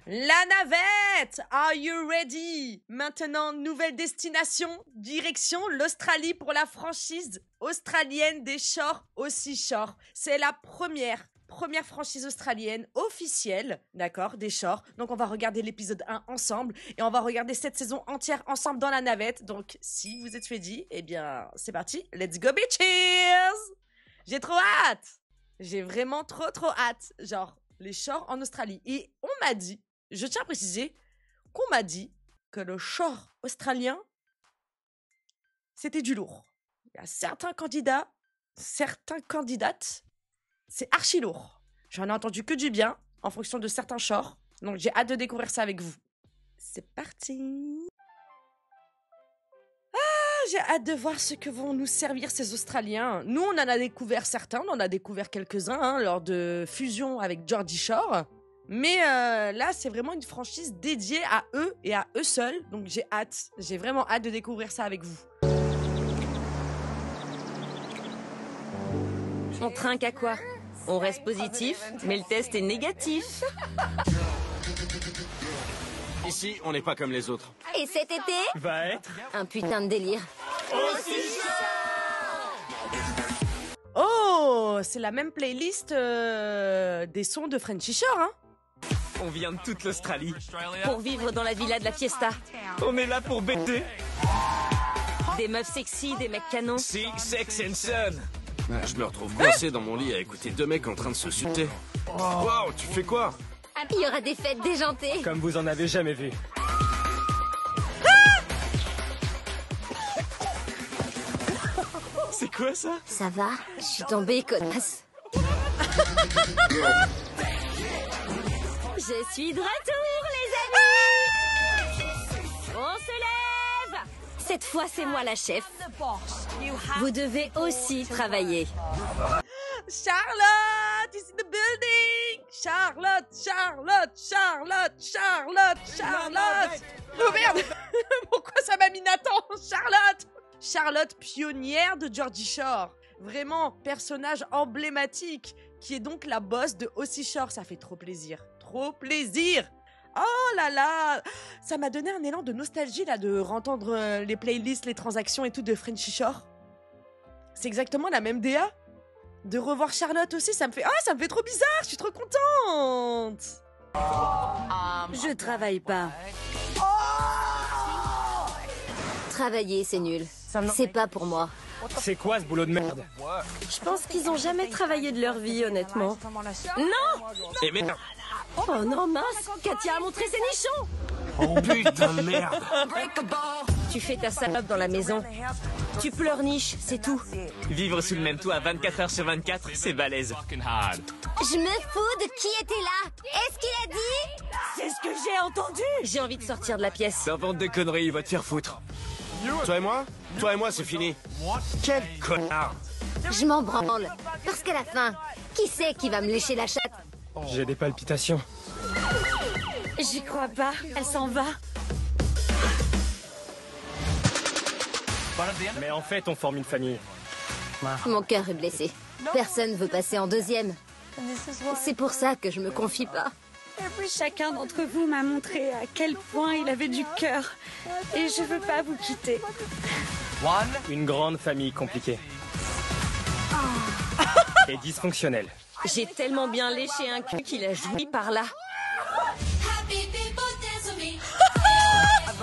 La navette! Are you ready? Maintenant, nouvelle destination, direction l'Australie pour la franchise australienne des Shore Aussie Shore. C'est la première franchise australienne officielle, d'accord, des Shore. Donc on va regarder l'épisode 1 ensemble et on va regarder cette saison entière ensemble dans la navette. Donc si vous êtes ready, eh bien c'est parti, let's go bitches! J'ai trop hâte! J'ai vraiment trop hâte. Genre, les Shore en Australie. Et on m'a dit, je tiens à préciser, qu'on m'a dit que le Shore australien, c'était du lourd. Il y a certains candidats, certaines candidates, c'est archi lourd. J'en ai entendu que du bien en fonction de certains Shore. Donc j'ai hâte de découvrir ça avec vous. C'est parti. J'ai hâte de voir ce que vont nous servir ces Australiens. Nous, on en a découvert certains, on en a découvert quelques-uns lors de fusion avec Geordie Shore. Mais là, c'est vraiment une franchise dédiée à eux et à eux seuls. Donc j'ai hâte, j'ai vraiment hâte de découvrir ça avec vous. On trinque à quoi? On reste positif, mais le test est négatif. Ici, on n'est pas comme les autres. Et cet été, Va être un putain de délire. Oh, c'est la même playlist des sons de Frenchy Shore, hein? On vient de toute l'Australie. Pour vivre dans la villa de la fiesta. On est là pour bêter. Des meufs sexy, des mecs canons. Si, Sex and Son. Je me retrouve coincé dans mon lit à écouter deux mecs en train de se sucer. Wow, tu fais quoi? Il y aura des fêtes déjantées. Comme vous en avez jamais vu. C'est quoi ça? Ça va? Je suis tombée, connasse. Je suis de retour, les amis! On se lève! Cette fois, c'est moi la chef. Vous devez aussi travailler. Charlotte is in the building! Charlotte! Oh merde! Pourquoi ça m'a mis Nathan? Charlotte, pionnière de Geordie Shore. Vraiment, personnage emblématique, qui est donc la boss de Aussie Shore. Ça fait trop plaisir. Trop plaisir! Oh là là! Ça m'a donné un élan de nostalgie, là, de entendre les playlists, les transactions et tout de Frenchy Shore. C'est exactement la même DA. De revoir Charlotte aussi, ça me fait trop bizarre, je suis trop contente. Je travaille pas. Travailler, c'est nul. C'est pas pour moi. C'est quoi ce boulot de merde? Je pense qu'ils ont jamais travaillé de leur vie, honnêtement. Non! Et merde. Oh non, mince! Katia a montré ses nichons! Oh putain de merde! Tu fais ta salope dans la maison. Tu pleurniches, c'est tout. Vivre sous le même toit 24 heures sur 24, c'est balèze. Je me fous de qui était là. Est-ce qu'il a dit? C'est ce que j'ai entendu! J'ai envie de sortir de la pièce. Ta bande de conneries, il va te faire foutre. Toi et moi, c'est fini. Quel connard! Je m'en branle. Parce qu'à la fin, qui c'est qui va me lécher la chatte? J'ai des palpitations. J'y crois pas, elle s'en va. Mais en fait, on forme une famille. Mon cœur est blessé. Personne veut passer en deuxième. C'est pour ça que je me confie pas. Chacun d'entre vous m'a montré à quel point il avait du cœur. Et je veux pas vous quitter. Une grande famille compliquée. Et dysfonctionnelle. J'ai tellement bien léché un cul qu'il a joui par là.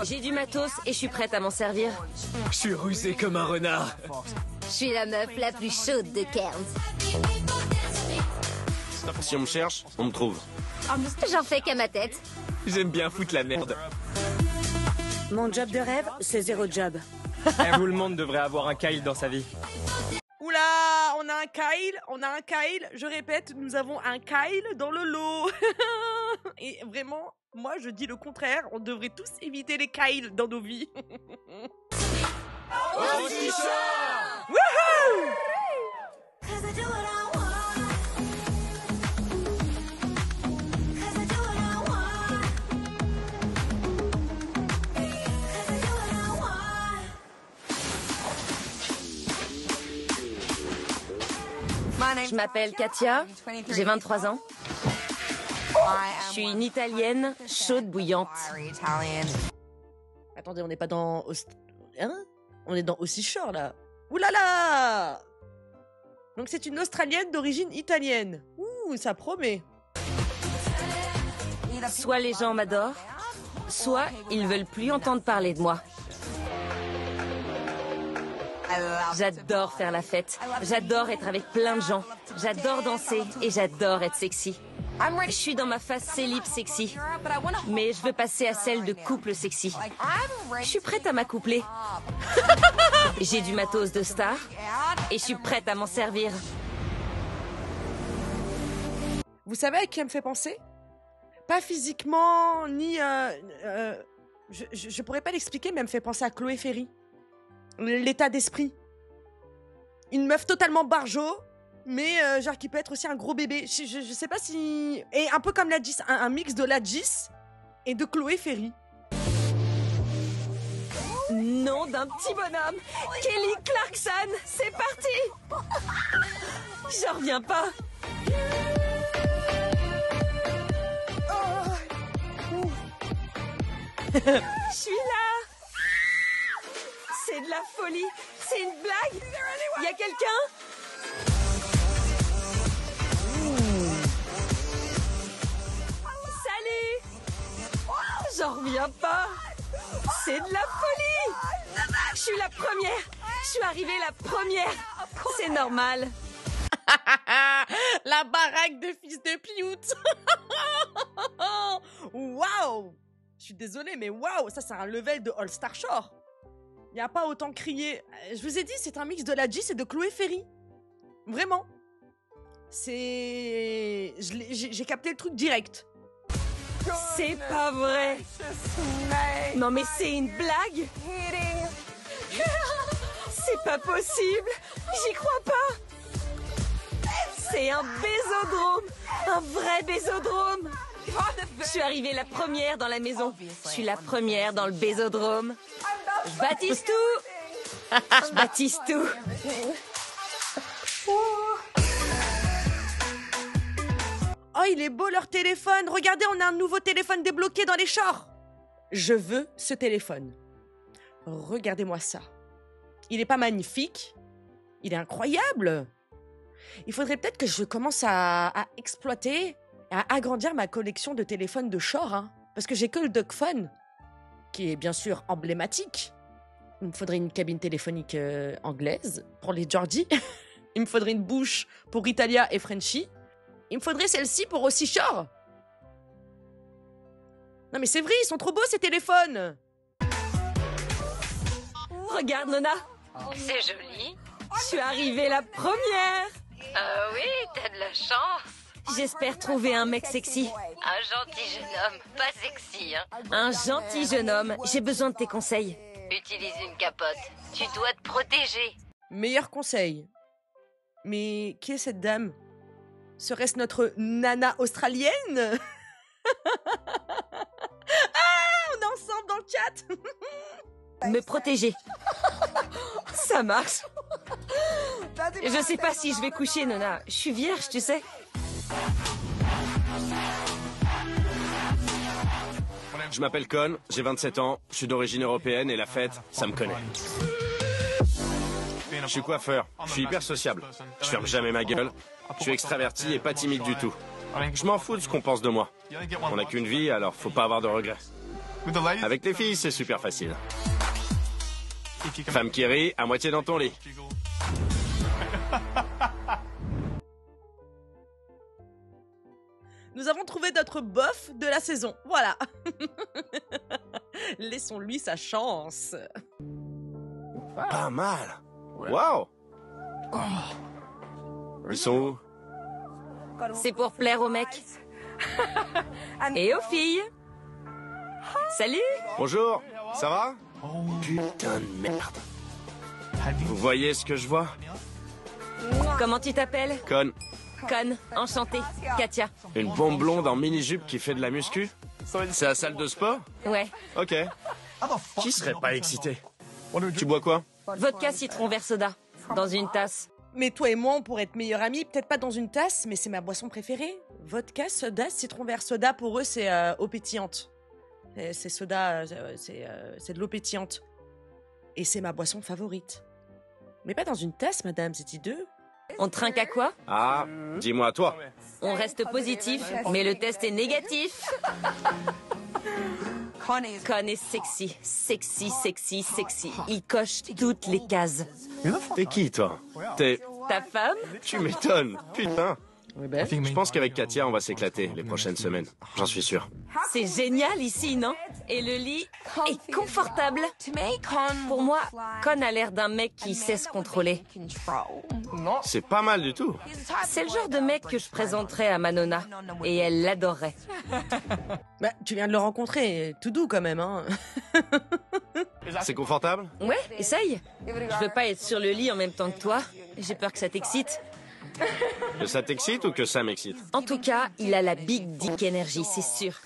J'ai du matos et je suis prête à m'en servir. Je suis rusé comme un renard. Je suis la meuf la plus chaude de Cairns. Si on me cherche, on me trouve. J'en fais qu'à ma tête. J'aime bien foutre la merde. Mon job de rêve, c'est zéro job. Tout le monde devrait avoir un Kyle dans sa vie. Oula, on a un Kyle, je répète, nous avons un Kyle dans le lot. Et vraiment, moi je dis le contraire, on devrait tous éviter les Kyle dans nos vies. Wouhou! Je m'appelle Katia, j'ai 23 ans. Je suis une Italienne chaude bouillante. Attendez, on n'est pas dans... Hein? On est dans Aussi Shore, là. Ouh là là! Donc c'est une Australienne d'origine italienne. Ouh, ça promet. Soit les gens m'adorent, soit ils veulent plus entendre parler de moi. J'adore faire la fête. J'adore être avec plein de gens. J'adore danser et j'adore être sexy. Je suis dans ma phase célib sexy, mais je veux passer à celle de couple sexy. Je suis prête à m'accoupler. J'ai du matos de star et je suis prête à m'en servir. Vous savez à qui elle me fait penser? Pas physiquement, ni... je pourrais pas l'expliquer, mais elle me fait penser à Chloé Ferry. L'état d'esprit. Une meuf totalement barjo, mais genre qui peut être aussi un gros bébé. Je sais pas si... Et un peu comme la Gis, un mix de la Gis et de Chloé Ferry. Nom d'un petit bonhomme, Kelly Clarkson, c'est parti. J'en reviens pas. Je suis là. C'est de la folie. C'est une blague. Y a quelqu'un? Salut. J'en reviens pas. C'est de la folie. Je suis la première. Je suis arrivée la première. C'est normal. La baraque de fils de pioute. Waouh. Je suis désolée, mais waouh, ça c'est un level de All Star Shore. Il n'y a pas autant crié. Je vous ai dit, c'est un mix de la Gis et de Chloé Ferry. Vraiment. C'est... J'ai capté le truc direct. C'est pas vrai. Non mais c'est une blague. C'est pas possible. J'y crois pas. C'est un bésodrome. Un vrai bésodrome. Je suis arrivée la première dans la maison. Je suis la première dans le bésodrome. Je baptise tout. Je baptise tout. Oh, il est beau leur téléphone. Regardez, on a un nouveau téléphone débloqué dans les shorts. Je veux ce téléphone. Regardez-moi ça. Il est pas magnifique. Il est incroyable. Il faudrait peut-être que je commence à exploiter, à agrandir ma collection de téléphones de short, hein, parce que j'ai que le Dogphone, qui est bien sûr emblématique. Il me faudrait une cabine téléphonique anglaise pour les Georgie. Il me faudrait une bouche pour Italia et Frenchie. Il me faudrait celle-ci pour Aussi Shore. Non mais c'est vrai, ils sont trop beaux ces téléphones. Regarde Nona. C'est joli. Je suis arrivée la première. Oui, t'as de la chance. J'espère trouver un mec sexy. Un gentil jeune homme, pas sexy, hein. Un gentil jeune homme. J'ai besoin de tes conseils. Utilise une capote. Tu dois te protéger. Meilleur conseil. Mais qui est cette dame? Serait-ce notre nana australienne? Ah, on est ensemble dans le chat. Me protéger. Ça marche. Je sais pas si je vais coucher, Nona. Je suis vierge, tu sais. Je m'appelle Con, j'ai 27 ans, je suis d'origine européenne et la fête, ça me connaît. Je suis coiffeur, je suis hyper sociable, je ferme jamais ma gueule, je suis extraverti et pas timide du tout. Je m'en fous de ce qu'on pense de moi. On n'a qu'une vie, alors faut pas avoir de regrets. Avec les filles, c'est super facile. Femme qui rit, à moitié dans ton lit. Nous avons trouvé notre bof de la saison. Voilà. Laissons-lui sa chance. Pas mal. Waouh. Ils sont où? C'est pour plaire aux mecs. Et aux filles. Salut. Bonjour, ça va? Putain de merde. Vous voyez ce que je vois? Comment tu t'appelles? Con. Con, enchantée. Katia. Une bombe blonde en mini-jupe qui fait de la muscu? C'est la salle de sport? Ouais. Ok. Qui serait pas excité? Tu bois quoi? Vodka citron vert soda. Dans une tasse. Mais toi et moi, on pourrait être meilleurs amis, peut-être pas dans une tasse, mais c'est ma boisson préférée. Vodka, soda, citron vert. Soda, pour eux, c'est eau pétillante. C'est soda, c'est de l'eau pétillante. Et c'est ma boisson favorite. Mais pas dans une tasse, madame, c'est hideux. On trinque à quoi? Ah, dis-moi toi. On reste positif, mais le test est négatif. Con est sexy. Sexy, sexy, sexy. Il coche toutes les cases. T'es qui, toi? T'es... Ta femme? Tu m'étonnes, putain. Ben. Je pense qu'avec Katia, on va s'éclater les prochaines semaines. J'en suis sûr. C'est génial ici, non? Et le lit est confortable. Pour moi, Con a l'air d'un mec qui sait se contrôler. C'est pas mal du tout. C'est le genre de mec que je présenterais à Manona. Et elle l'adorerait. Bah, tu viens de le rencontrer, tout doux quand même, hein. C'est confortable? Ouais, essaye. Je veux pas être sur le lit en même temps que toi. J'ai peur que ça t'excite. Que ça t'excite ou que ça m'excite? En tout cas, il a la Big Dick Energy, c'est sûr.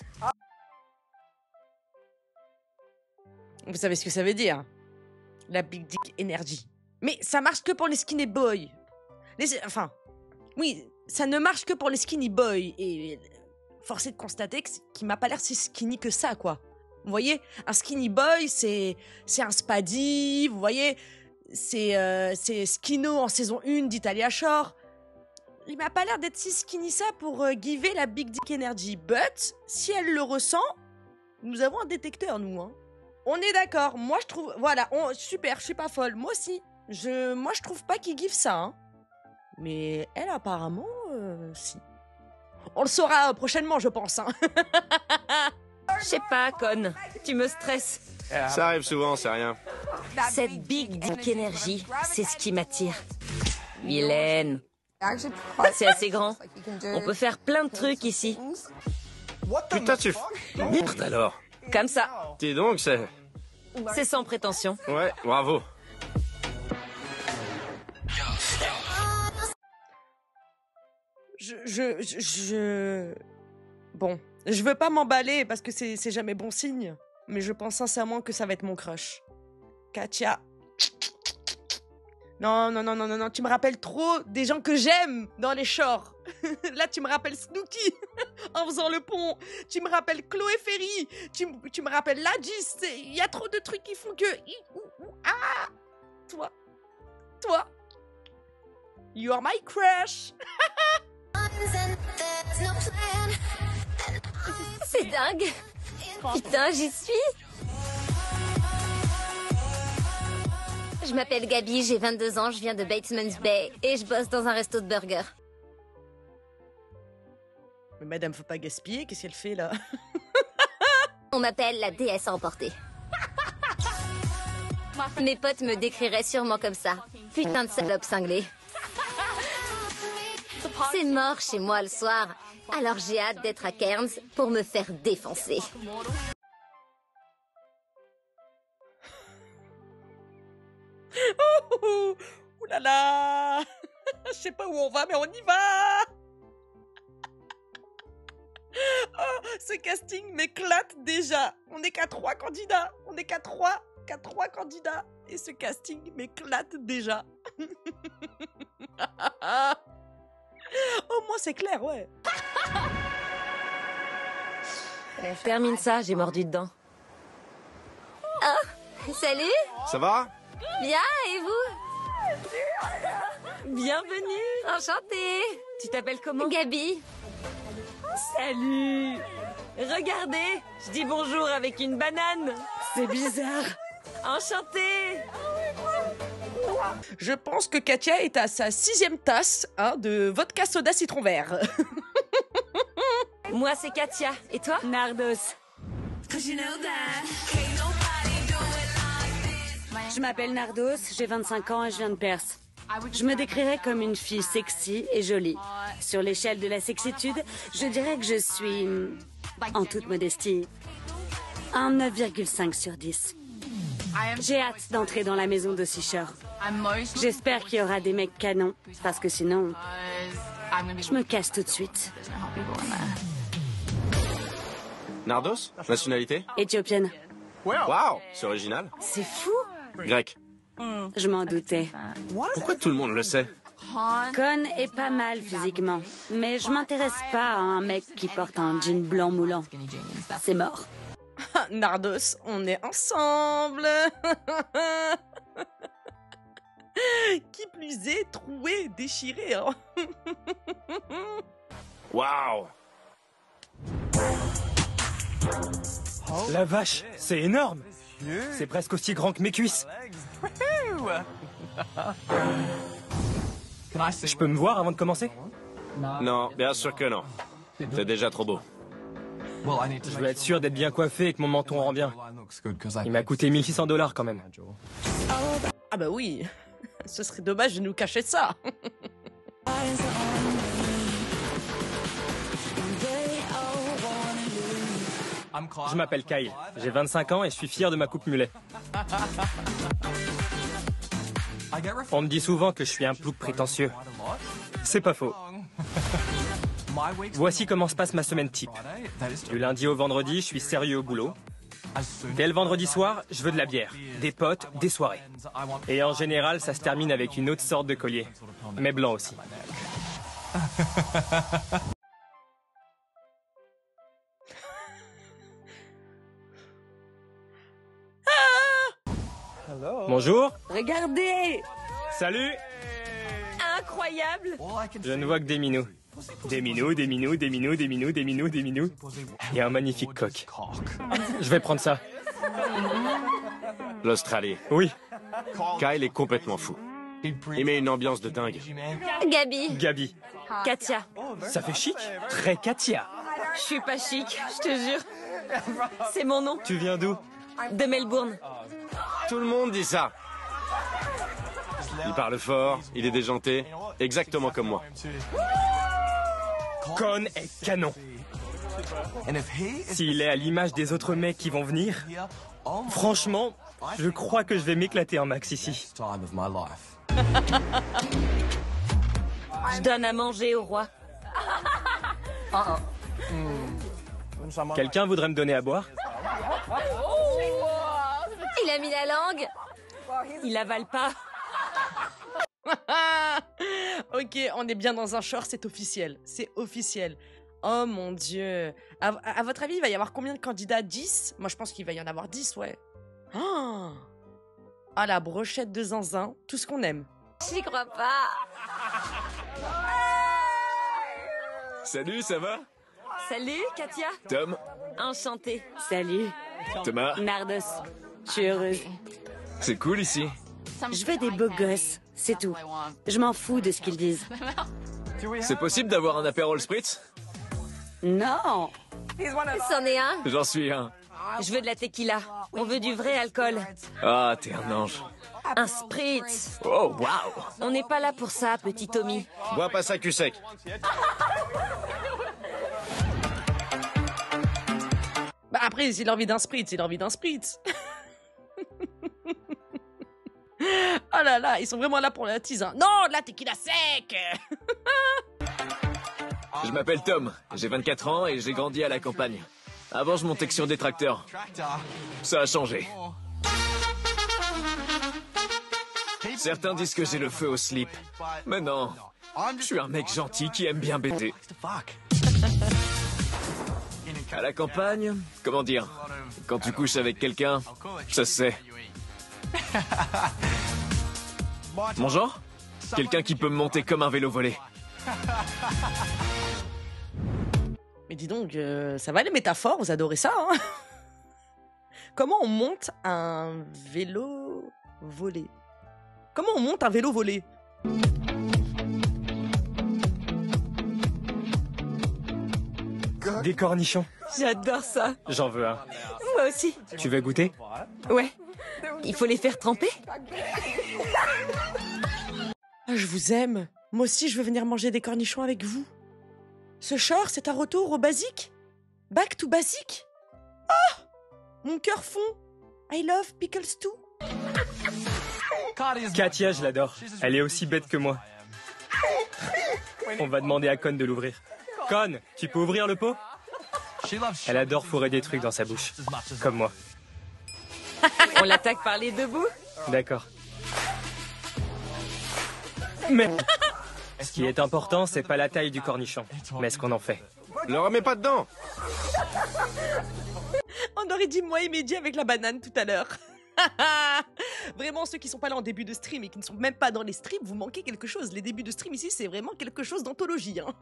Vous savez ce que ça veut dire? La Big Dick Energy. Mais ça marche que pour les skinny boys. Enfin, oui, ça ne marche que pour les skinny boys. Et force est de constater qu'il m'a pas l'air si skinny que ça, quoi. Vous voyez, un skinny boy, c'est un spadi, vous voyez, c'est Skino en saison 1 d'Italia Shore. Il m'a pas l'air d'être si skinny ça pour giver la Big Dick Energy. But, si elle le ressent, nous avons un détecteur, nous, hein. On est d'accord, moi je trouve... Voilà, super, je suis pas folle, moi aussi. Moi je trouve pas qu'il give ça, hein. Mais elle, apparemment, si. On le saura prochainement, je pense, hein. Je sais pas, Con. Tu me stresses. Ça arrive souvent, c'est rien. Cette Big Dick Energy, c'est ce qui m'attire. Mylène. C'est assez grand. On peut faire plein de trucs ici. Putain, tu... Merde alors. Comme ça. Dis donc, c'est... C'est sans prétention. Ouais, bravo. Bon, je veux pas m'emballer parce que c'est jamais bon signe. Mais je pense sincèrement que ça va être mon crush. Katia. Non, tu me rappelles trop des gens que j'aime dans les shorts. Là, tu me rappelles Snooki en faisant le pont. Tu me rappelles Chloé Ferry. Tu me rappelles Ladis. Il y a trop de trucs qui font que... Ah, toi. You are my crush. C'est dingue. Putain, j'y suis. Je m'appelle Gabi, j'ai 22 ans, je viens de Batesman's Bay et je bosse dans un resto de burgers. Mais madame, faut pas gaspiller, qu'est-ce qu'elle fait là? On m'appelle la déesse emportée. Mes potes me décriraient sûrement comme ça. Putain de salope cinglée. C'est mort chez moi le soir, alors j'ai hâte d'être à Cairns pour me faire défoncer. Ouh là là. Je sais pas où on va, mais on y va. Oh, ce casting m'éclate déjà. On n'est qu'à 3 candidats. On n'est qu'à 3 candidats. Et ce casting m'éclate déjà. Au moins c'est clair, ouais. Termine ça, j'ai mordu dedans. Oh, salut. Ça va? Bien, et vous? Bienvenue. Enchantée. Tu t'appelles comment? Gabi. Salut. Regardez, je dis bonjour avec une banane. C'est bizarre. Enchantée. Je pense que Katia est à sa 6e tasse de vodka soda citron vert. Moi, c'est Katia. Et toi? Nardos. Je m'appelle Nardos, j'ai 25 ans et je viens de Perse. Je me décrirais comme une fille sexy et jolie. Sur l'échelle de la sexitude, je dirais que je suis, en toute modestie, un 9,5 sur 10. J'ai hâte d'entrer dans la maison de Seashore. J'espère qu'il y aura des mecs canons, parce que sinon, je me casse tout de suite. Nardos? Nationalité? Éthiopienne. Waouh, c'est original. C'est fou. Grec. Je m'en doutais. Pourquoi tout le monde le sait? Con est pas mal physiquement, mais je m'intéresse pas à un mec qui porte un jean blanc moulant. C'est mort. Nardos, on est ensemble. Qui plus est, troué, déchiré. Hein. Waouh! La vache, c'est énorme. C'est presque aussi grand que mes cuisses. Je peux me voir avant de commencer? Non, bien sûr que non. C'est déjà trop beau. Je veux être sûr d'être bien coiffé et que mon menton rend bien. Il m'a coûté $1600 quand même. Ah bah oui, ce serait dommage de nous cacher ça. Je m'appelle Kyle, j'ai 25 ans et je suis fier de ma coupe mulet. On me dit souvent que je suis un plouc prétentieux. C'est pas faux. Voici comment se passe ma semaine type. Du lundi au vendredi, je suis sérieux au boulot. Dès le vendredi soir, je veux de la bière, des potes, des soirées. Et en général, ça se termine avec une autre sorte de collier, mais blanc aussi. Bonjour. Regardez! Salut. Incroyable! Je ne vois que des minous. Des minous, des minous, des minous, des minous, des minous, des minous. Et un magnifique coq. Je vais prendre ça. L'Australie. Oui. Kyle est complètement fou. Il met une ambiance de dingue. Gabi. Gabi. Katia. Ça fait chic. Très Katia. Je suis pas chic, je te jure. C'est mon nom. Tu viens d'où? De Melbourne. Tout le monde dit ça. Il parle fort, il est déjanté, exactement comme moi. Con est canon. S'il est à l'image des autres mecs qui vont venir, franchement, je crois que je vais m'éclater en max ici. Je donne à manger au roi. Quelqu'un voudrait me donner à boire? Il a mis la langue. Il avale pas. Ok, on est bien dans un short, c'est officiel. C'est officiel. Oh mon Dieu. À votre avis, il va y avoir combien de candidats? 10? Moi, je pense qu'il va y en avoir 10, ouais. Oh ah, la brochette de zinzin, tout ce qu'on aime. J'y crois pas. Salut, ça va? Salut, Katia. Tom? Enchantée. Salut, Thomas? Nardos. Je suis heureuse. C'est cool ici. Je veux des beaux gosses, c'est tout. Je m'en fous de ce qu'ils disent. C'est possible d'avoir un apérol spritz? Non! C'en est un. J'en suis un. Je veux de la tequila. On veut du vrai alcool. Ah, t'es un ange. Un spritz. Oh, waouh! On n'est pas là pour ça, petit Tommy. Bois pas ça cul sec. Bah après, s'il a envie d'un spritz, il a envie d'un spritz. Oh là là, ils sont vraiment là pour la tease. Hein. Non, la tequila sec. Je m'appelle Tom, j'ai 24 ans et j'ai grandi à la campagne. Avant, je montais que sur des tracteurs. Ça a changé. Certains disent que j'ai le feu au slip. Mais non, je suis un mec gentil qui aime bien baiser. À la campagne, comment dire, quand tu couches avec quelqu'un, ça se sait. Mon genre? Quelqu'un qui peut me monter comme un vélo volé. Mais dis donc, ça va les métaphores, vous adorez ça, hein? Comment on monte un vélo volé? Comment on monte un vélo volé? Des cornichons. J'adore ça. J'en veux un. Moi aussi. Tu veux goûter? Ouais. Il faut les faire tremper. Ah, je vous aime. Moi aussi, je veux venir manger des cornichons avec vous. Ce short, c'est un retour au basique? Back to basic? Oh! Mon cœur fond. I love pickles too. Katia, je l'adore. Elle est aussi bête que moi. On va demander à Con de l'ouvrir. Con, tu peux ouvrir le pot? Elle adore fourrer des trucs dans sa bouche. Comme moi. On l'attaque par les deux bouts. D'accord. Mais... Ce qui est important, c'est pas la taille du cornichon, mais ce qu'on en fait. Le remets pas dedans. On aurait dit moi et Mehdi avec la banane tout à l'heure. Vraiment, ceux qui sont pas là en début de stream et qui ne sont même pas dans les streams, vous manquez quelque chose. Les débuts de stream ici, c'est vraiment quelque chose d'anthologie. Hein.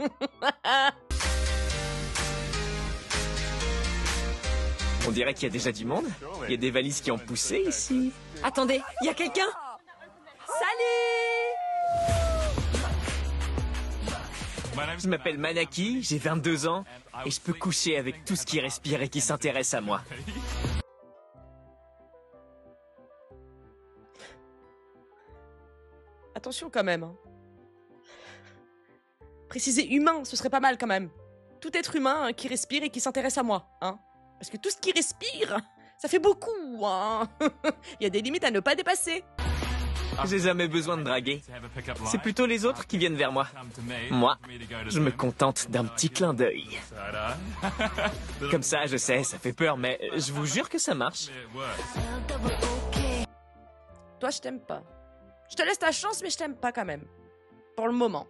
On dirait qu'il y a déjà du monde. Il y a des valises qui ont poussé ici. Attendez, il y a quelqu'un? Salut! Je m'appelle Manaki, j'ai 22 ans et je peux coucher avec tout ce qui respire et qui s'intéresse à moi. Attention quand même. Hein. Préciser humain, ce serait pas mal quand même. Tout être humain hein, qui respire et qui s'intéresse à moi. Hein. Parce que tout ce qui respire, ça fait beaucoup. Hein. Il y a des limites à ne pas dépasser. J'ai jamais besoin de draguer. C'est plutôt les autres qui viennent vers moi. Moi, je me contente d'un petit clin d'œil. Comme ça, je sais, ça fait peur, mais je vous jure que ça marche. Toi, je t'aime pas. Je te laisse ta chance, mais je t'aime pas quand même. Pour le moment.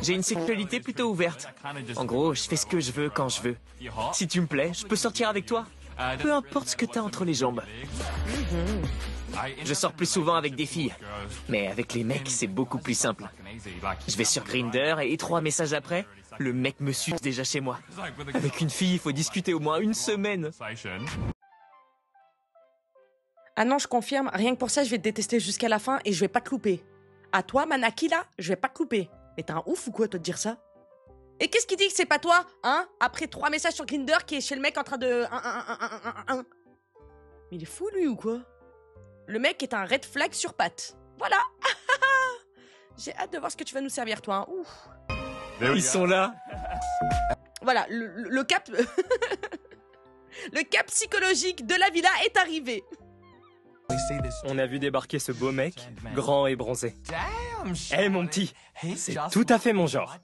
J'ai une sexualité plutôt ouverte. En gros, je fais ce que je veux quand je veux. Si tu me plais, je peux sortir avec toi. Peu importe ce que t'as entre les jambes. Je sors plus souvent avec des filles. Mais avec les mecs, c'est beaucoup plus simple. Je vais sur Grindr et 3 messages après, le mec me suce déjà chez moi. Avec une fille, il faut discuter au moins une semaine. Ah non, je confirme, rien que pour ça, je vais te détester jusqu'à la fin et je vais pas te louper. À toi, Manaki, là, je vais pas te louper. Mais t'es un ouf ou quoi, toi, de dire ça? Et qu'est-ce qui dit que c'est pas toi, hein? Après 3 messages sur Grindr qui est chez le mec en train de... Mais il est fou, lui, ou quoi? Le mec est un red flag sur pattes. Voilà. J'ai hâte de voir ce que tu vas nous servir, toi. Hein. Ouf. Ils sont là. Voilà, le cap... le cap psychologique de la villa est arrivé. On a vu débarquer ce beau mec, grand et bronzé. Eh mon petit, c'est tout à fait mon genre.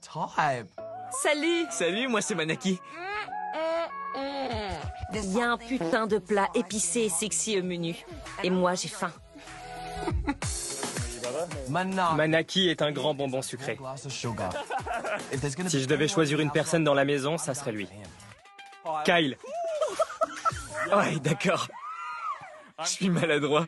Salut! Salut, moi c'est Manaki. Il y a un putain de plat épicé et sexy au menu. Et moi, j'ai faim. Manaki est un grand bonbon sucré. Si je devais choisir une personne dans la maison, ça serait lui. Kyle. Ouais, d'accord. Je suis maladroit.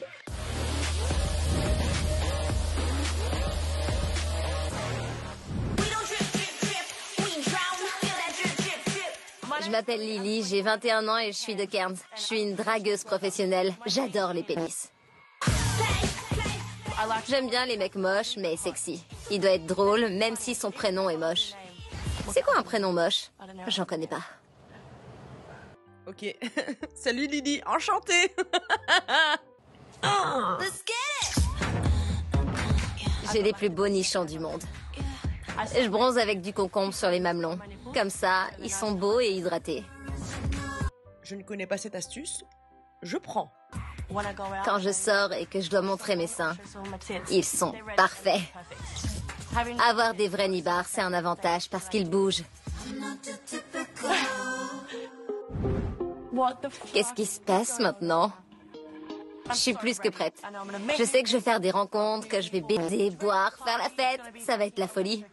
Je m'appelle Lily, j'ai 21 ans et je suis de Cairns. Je suis une dragueuse professionnelle. J'adore les pénis. J'aime bien les mecs moches, mais sexy. Il doit être drôle, même si son prénom est moche. C'est quoi un prénom moche? J'en connais pas. Ok. Salut Lily, enchantée. J'ai les plus beaux nichons du monde. Je bronze avec du concombre sur les mamelons. Comme ça, ils sont beaux et hydratés. Je ne connais pas cette astuce. Je prends. Quand je sors et que je dois montrer mes seins, ils sont parfaits. Avoir des vrais nibards, c'est un avantage parce qu'ils bougent. Qu'est-ce qui se passe maintenant? Je suis plus que prête. Je sais que je vais faire des rencontres, que je vais baiser, boire, faire la fête. Ça va être la folie.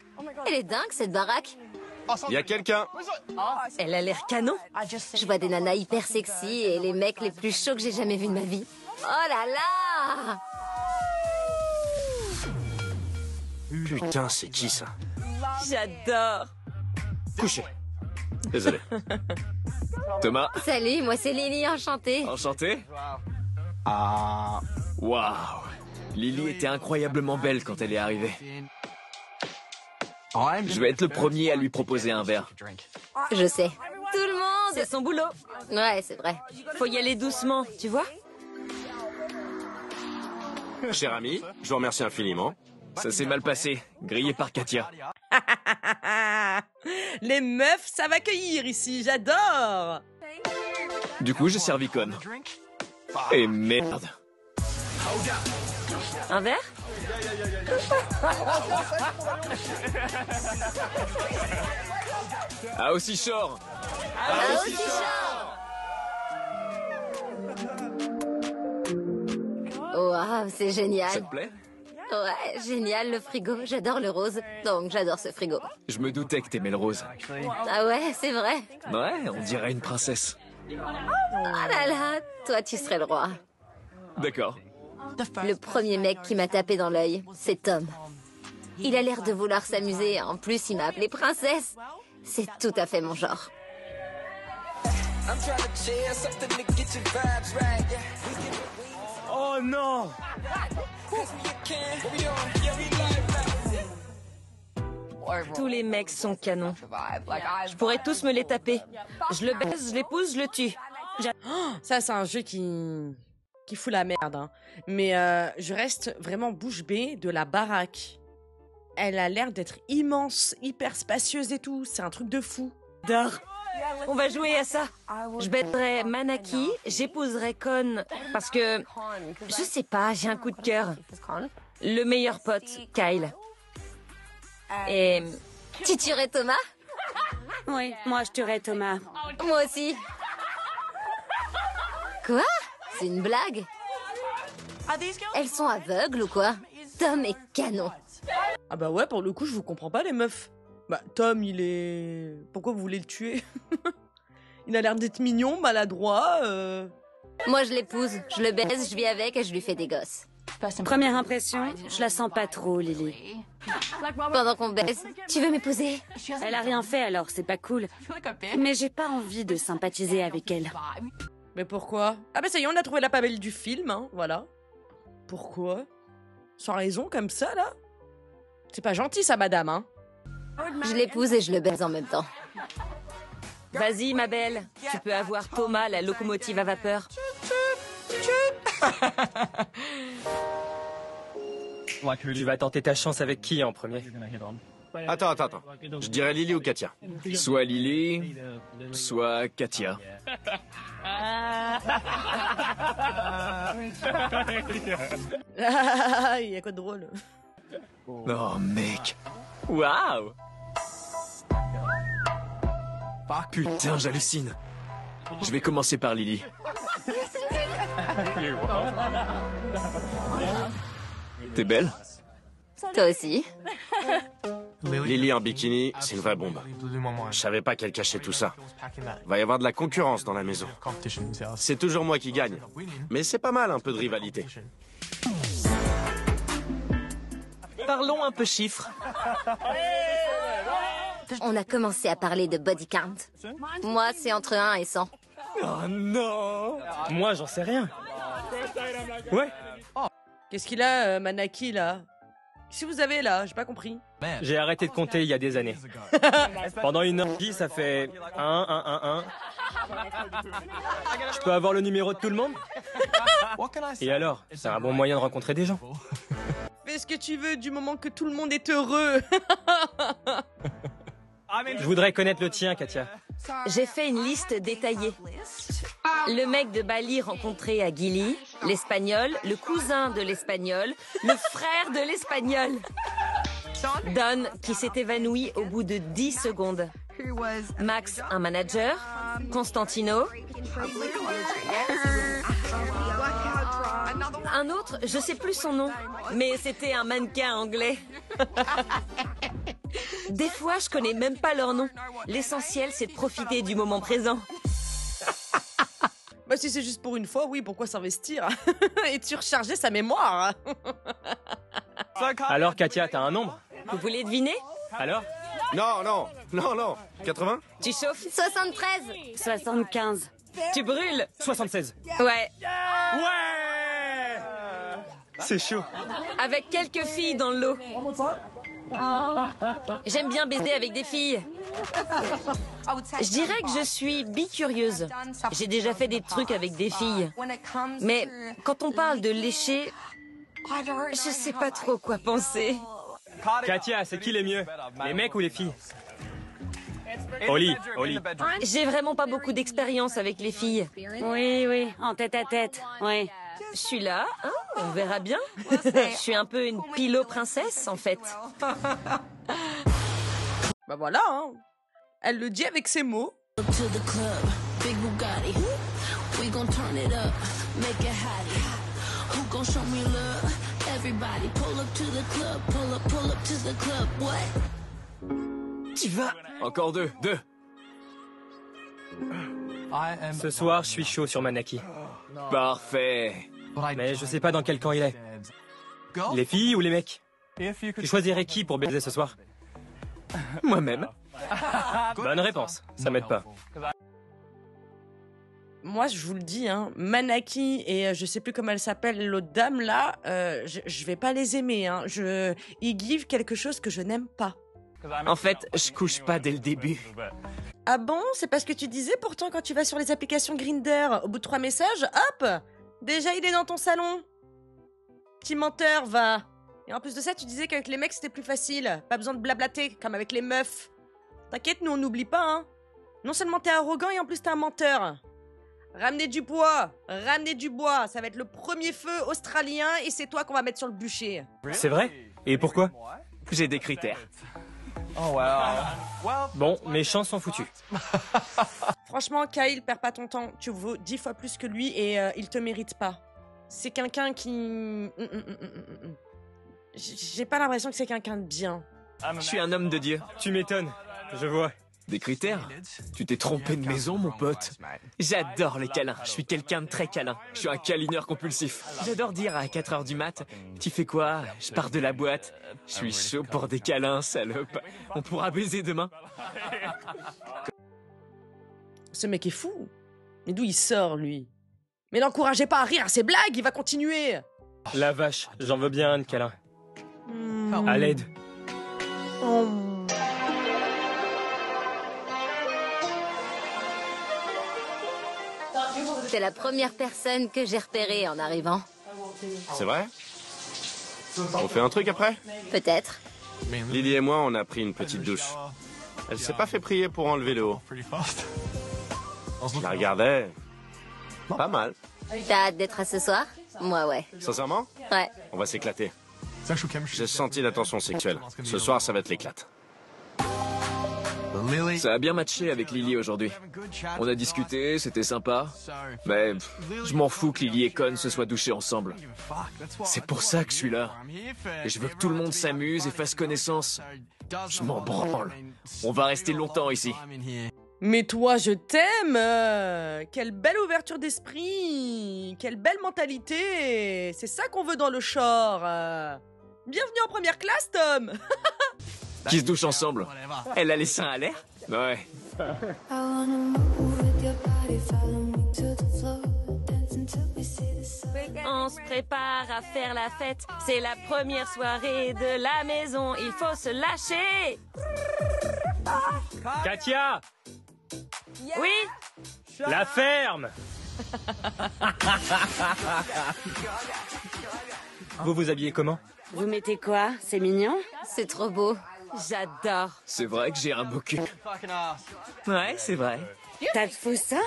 Elle est dingue, cette baraque. Il y a quelqu'un. Elle a l'air canon. Je vois des nanas hyper sexy et les mecs les plus chauds que j'ai jamais vus de ma vie. Oh là là! Putain, c'est qui ça? J'adore. Couché. Désolé. Thomas. Salut, moi c'est Lily, enchantée. Enchanté. Waouh. Lily était incroyablement belle quand elle est arrivée. Je vais être le premier à lui proposer un verre. Je sais. Tout le monde! C'est son boulot. Ouais, c'est vrai. Faut y aller doucement, tu vois? Cher ami, je vous remercie infiniment. Ça s'est mal passé, grillé par Katia. Les meufs, ça va cueillir ici, j'adore. Du coup, j'ai servi conne. Et merde. Un verre? Ah aussi short. Waouh, c'est Ça génial. te plaît? Ouais, génial, le frigo. J'adore le rose, donc j'adore ce frigo. Je me doutais que t'aimais le rose. Ah ouais, c'est vrai. Ouais, on dirait une princesse. Ah là là, toi tu serais le roi. D'accord. Le premier mec qui m'a tapé dans l'œil, c'est Tom. Il a l'air de vouloir s'amuser, en plus il m'a appelée princesse. C'est tout à fait mon genre. Oh non! Tous les mecs sont canons. Je pourrais tous me les taper. Je le baise, je l'épouse, je le tue. Ça, c'est un jeu qui fout la merde. Hein. Mais je reste vraiment bouche bée de la baraque. Elle a l'air d'être immense, hyper spacieuse et tout. C'est un truc de fou. J'adore. On va jouer à ça. Je baiserai Manaki, j'épouserai Con, parce que, je sais pas, j'ai un coup de cœur. Le meilleur pote, Kyle. Et... Tu tuerais Thomas? Oui, moi je tuerais Thomas. Moi aussi. Quoi? C'est une blague? Elles sont aveugles ou quoi? Tom est canon. Ah bah ouais, pour le coup, je vous comprends pas, les meufs. Bah, Tom, il est... Pourquoi vous voulez le tuer? Il a l'air d'être mignon, maladroit. Moi, je l'épouse, je le baise, je vis avec et je lui fais des gosses. Première impression, je la sens pas trop, Lily. Pendant qu'on baise, tu veux m'épouser? Elle a rien fait alors, c'est pas cool. Mais j'ai pas envie de sympathiser avec elle. Mais pourquoi? Ah bah ça y est, on a trouvé la pas belle du film, hein, voilà. Pourquoi? Sans raison, comme ça, là? C'est pas gentil, ça, madame, hein? Je l'épouse et je le baise en même temps. Vas-y, ma belle. Tu peux avoir Thomas, la locomotive à vapeur. Tu vas tenter ta chance avec qui en premier? Attends. Je dirais Lily ou Katia. Soit Lily, soit Katia. Il y a quoi de drôle? Oh, mec. Waouh! Putain, j'hallucine. Je vais commencer par Lily. T'es belle? Toi aussi. Lily en bikini, c'est une vraie bombe. Je savais pas qu'elle cachait tout ça. Va y avoir de la concurrence dans la maison. C'est toujours moi qui gagne. Mais c'est pas mal, un peu de rivalité. Parlons un peu chiffres. On a commencé à parler de body count. Moi, c'est entre 1 et 100. Oh non! Moi, j'en sais rien. Ouais. Qu'est-ce qu'il a, Manaki, là? Qu'est-ce que vous avez, là? J'ai pas compris. J'ai arrêté de compter il y a des années. Pendant une orgie, ça fait 1. Je peux avoir le numéro de tout le monde? Et alors? C'est un bon moyen de rencontrer des gens. Fais ce que tu veux du moment que tout le monde est heureux. Je voudrais connaître le tien, Katia. J'ai fait une liste détaillée. Le mec de Bali rencontré à Gili, l'espagnol, le cousin de l'espagnol, le frère de l'espagnol. Don, qui s'est évanoui au bout de 10 secondes. Max, un manager. Constantino. Un autre, je sais plus son nom, mais c'était un mannequin anglais. Des fois, je connais même pas leur nom. L'essentiel, c'est de profiter du moment présent. Bah si c'est juste pour une fois, oui, pourquoi s'investir? Et tu recharger sa mémoire. Alors, Katia, t'as un nombre? Vous voulez deviner? Alors? Non. 80? Tu chauffes? 73. 75. Tu brûles? 76. Ouais. Ouais! C'est chaud. Avec quelques filles dans le lot. J'aime bien baiser avec des filles. Je dirais que je suis bicurieuse. J'ai déjà fait des trucs avec des filles. Mais quand on parle de lécher, je sais pas trop quoi penser. Katia, c'est qui les mieux? Les mecs ou les filles? Oli. J'ai vraiment pas beaucoup d'expérience avec les filles. Oui, en tête à tête, oui. Je suis là, hein, on verra bien. Je suis un peu une pilo-princesse, en fait. Bah voilà, hein. Elle le dit avec ses mots. Tu vas? Encore deux. Ce soir, je suis chaud sur Manaki. Parfait. Mais je sais pas dans quel camp il est. Les filles ou les mecs? Tu choisirais qui pour baiser ce soir? Moi-même. Bonne réponse, ça m'aide pas. Moi, je vous le dis, hein, Manaki et je sais plus comment elle s'appelle, l'autre dame là, je vais pas les aimer. Hein. Ils give quelque chose que je n'aime pas. En fait, je couche pas dès le début. Ah bon? C'est parce que tu disais pourtant quand tu vas sur les applications Grindr, au bout de 3 messages, hop! Déjà il est dans ton salon. Petit menteur, va. Et en plus de ça, tu disais qu'avec les mecs c'était plus facile. Pas besoin de blablater, comme avec les meufs. T'inquiète, nous on n'oublie pas, hein. Non seulement t'es arrogant et en plus t'es un menteur. Ramenez du bois, ça va être le premier feu australien et c'est toi qu'on va mettre sur le bûcher. C'est vrai? Et pourquoi? J'ai des critères. Bon, mes chances sont foutues. Franchement, Kyle, perds pas ton temps. Tu vaux 10 fois plus que lui et il te mérite pas. C'est quelqu'un qui... J'ai pas l'impression que c'est quelqu'un de bien. Je suis un homme de Dieu. Tu m'étonnes, je vois. Des critères? Tu t'es trompé de maison, mon pote. J'adore les câlins. Je suis quelqu'un de très câlin. Je suis un câlineur compulsif. J'adore dire à 4h du mat, tu fais quoi? Je pars de la boîte. Je suis chaud pour des câlins, salope. On pourra baiser demain. Ce mec est fou. Mais d'où il sort, lui? Mais n'encouragez pas à rire à ses blagues, il va continuer. La vache, j'en veux bien un de câlin. À l'aide. C'est la première personne que j'ai repérée en arrivant. C'est vrai? On fait un truc après? Peut-être. Lily et moi, on a pris une petite douche. Elle s'est pas fait prier pour enlever le haut. Je la regardais. Pas mal. T'as hâte d'être à ce soir? Moi, ouais. Sincèrement? Ouais. On va s'éclater. J'ai senti la tension sexuelle. Ce soir, ça va être l'éclate. Ça a bien matché avec Lily aujourd'hui. On a discuté, c'était sympa. Mais je m'en fous que Lily et Con se soient douchés ensemble. C'est pour ça que je suis là. Et je veux que tout le monde s'amuse et fasse connaissance. Je m'en branle. On va rester longtemps ici. Mais toi, je t'aime. Quelle belle ouverture d'esprit. Quelle belle mentalité. C'est ça qu'on veut dans le shore. Bienvenue en première classe, Tom. Qui se douchent ensemble. Elle a les seins à l'air? Ouais. On se prépare à faire la fête. C'est la première soirée de la maison. Il faut se lâcher. Katia! Oui? La ferme! Vous vous habillez comment? Vous mettez quoi? C'est mignon? C'est trop beau. J'adore. C'est vrai que j'ai un beau cul. Ouais, c'est vrai. T'as de faux seins?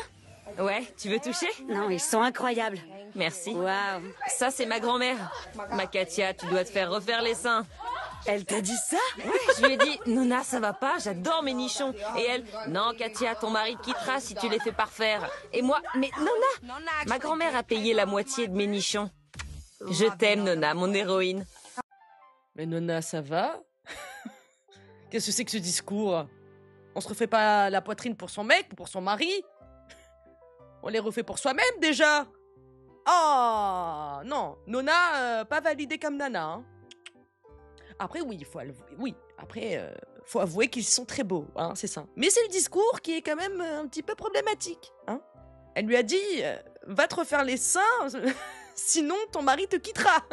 Ouais, tu veux toucher? Non, ils sont incroyables. Merci. Waouh. Ça, c'est ma grand-mère. Ma Katia, tu dois te faire refaire les seins. Elle t'a dit ça? Je lui ai dit, Nona, ça va pas, j'adore mes nichons. Et elle, non, Katia, ton mari te quittera si tu les fais pas refaire. Et moi, mais Nona, ma grand-mère a payé la moitié de mes nichons. Je t'aime, Nona, mon héroïne. Mais Nona, ça va? Qu'est-ce que c'est que ce discours? On se refait pas la poitrine pour son mec ou pour son mari? On les refait pour soi-même déjà. Oh non, Nona, pas validé comme Nana. Hein. Après oui, il faut avouer, oui. Après, faut avouer qu'ils sont très beaux, hein, c'est ça. Mais c'est le discours qui est quand même un petit peu problématique. Hein. Elle lui a dit, va te refaire les seins, sinon ton mari te quittera.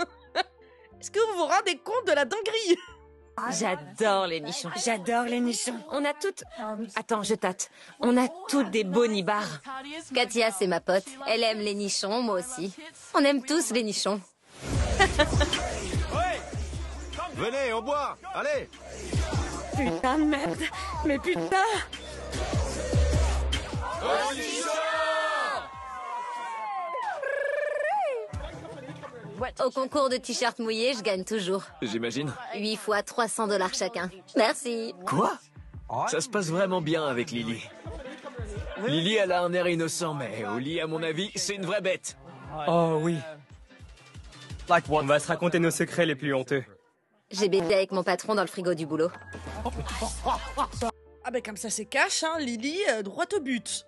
Est-ce que vous vous rendez compte de la dinguerie? J'adore les nichons. J'adore les nichons. On a toutes... Attends, je tâte. On a toutes des beaux nibards. Katia, c'est ma pote. Elle aime les nichons, moi aussi. On aime tous les nichons. Venez, au bois. Allez. Putain de merde. Mais putain. Au concours de t-shirts mouillés, je gagne toujours. J'imagine. 8 fois $300 chacun. Merci. Quoi? Ça se passe vraiment bien avec Lily. Lily, elle a un air innocent, mais au lit, à mon avis, c'est une vraie bête. Oh oui. On va se raconter nos secrets les plus honteux. J'ai baisé avec mon patron dans le frigo du boulot. Ah ben comme ça c'est cash, hein, Lily, droit au but.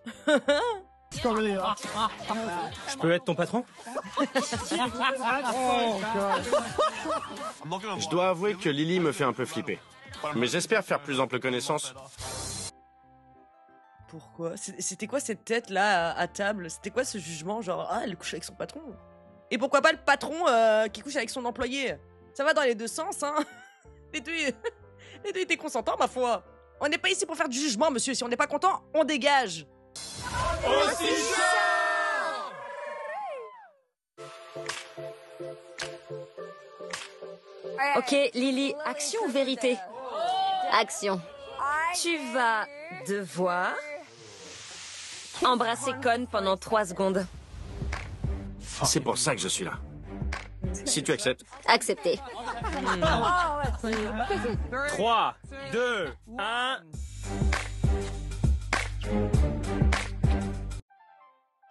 Je peux être ton patron? Je dois avouer que Lily me fait un peu flipper. Mais j'espère faire plus ample connaissance. Pourquoi? C'était quoi cette tête là à table? C'était quoi ce jugement? Genre, ah, elle couche avec son patron. Et pourquoi pas le patron qui couche avec son employé? Ça va dans les deux sens, hein. Les deux étaient consentants, ma foi. On n'est pas ici pour faire du jugement, monsieur. Si on n'est pas content, on dégage. Aussi Ok, Lily, action ou vérité? Action. Tu vas devoir embrasser Con pendant 3 secondes. C'est pour ça que je suis là. Si tu acceptes. Accepté. 3, 2, 1...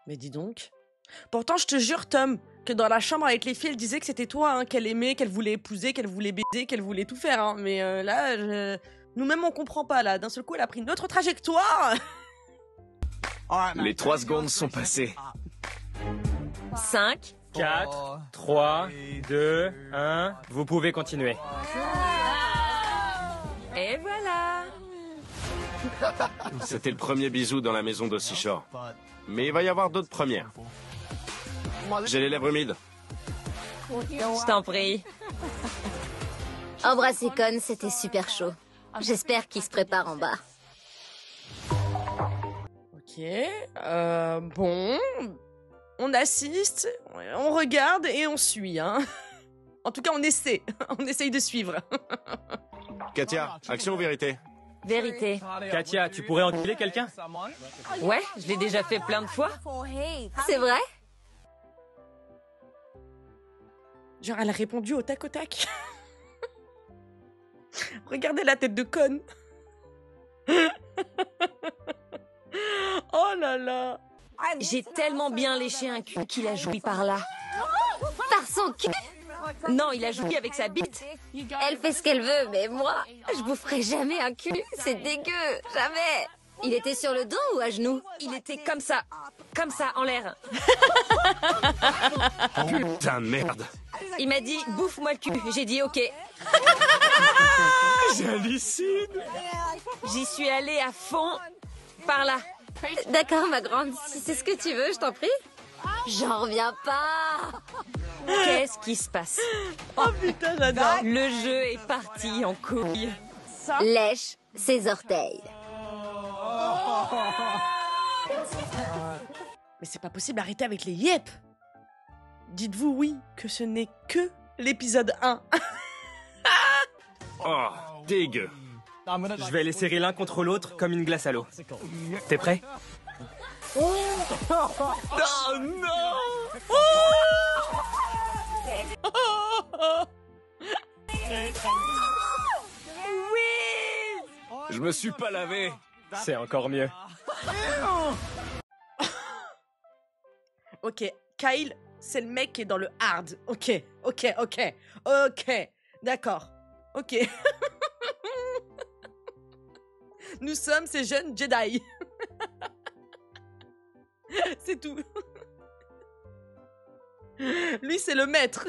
Mais dis donc. Pourtant, je te jure, Tom, que dans la chambre avec les filles, elle disait que c'était toi, hein, qu'elle aimait, qu'elle voulait épouser, qu'elle voulait baiser, qu'elle voulait tout faire. Hein. Mais là, nous-mêmes, on comprend pas, là. D'un seul coup, elle a pris une autre trajectoire. Les 3 secondes sont passées. 5, 4, 3, 2, 1... Vous pouvez continuer. et voilà. C'était le premier bisou dans la maison d'Ossie Shore. Mais il va y avoir d'autres premières. J'ai les lèvres humides. Je t'en prie. Embrasser Con, c'était super chaud. J'espère qu'il se prépare en bas. Ok, bon... On assiste, on regarde et on suit, hein. En tout cas, on essaie. On essaye de suivre. Katia, action ou vérité? Vérité. Katia, tu pourrais enculer quelqu'un? Ouais, je l'ai déjà fait plein de fois. C'est vrai? Genre, elle a répondu au tac au tac. Regardez la tête de conne. Oh là là. J'ai tellement bien léché un cul qu'il a joui par là. Par son cul? Non, il a joui avec sa bite. Elle fait ce qu'elle veut, mais moi, je vous ferai jamais un cul. C'est dégueu, jamais. Il était sur le dos ou à genoux? Il était comme ça, en l'air. Putain de merde. Il m'a dit, bouffe-moi le cul. J'ai dit, ok. J'hallucine. J'y suis allée à fond, par là. D'accord, ma grande, si c'est ce que tu veux, je t'en prie. J'en reviens pas. Qu'est-ce qui se passe? Oh putain, j'adore. Le jeu est parti en couille. Lèche ses orteils. Mais c'est pas possible, arrêtez avec les yep. Dites-vous oui que ce n'est que l'épisode 1. Oh, dégueu. Je vais les serrer l'un contre l'autre comme une glace à l'eau. T'es prêt? Oh non! Je me suis pas lavé. C'est encore mieux. Ok, Kyle, c'est le mec qui est dans le hard. Ok, d'accord. Ok. Nous sommes ces jeunes Jedi. C'est tout. Lui, c'est le maître.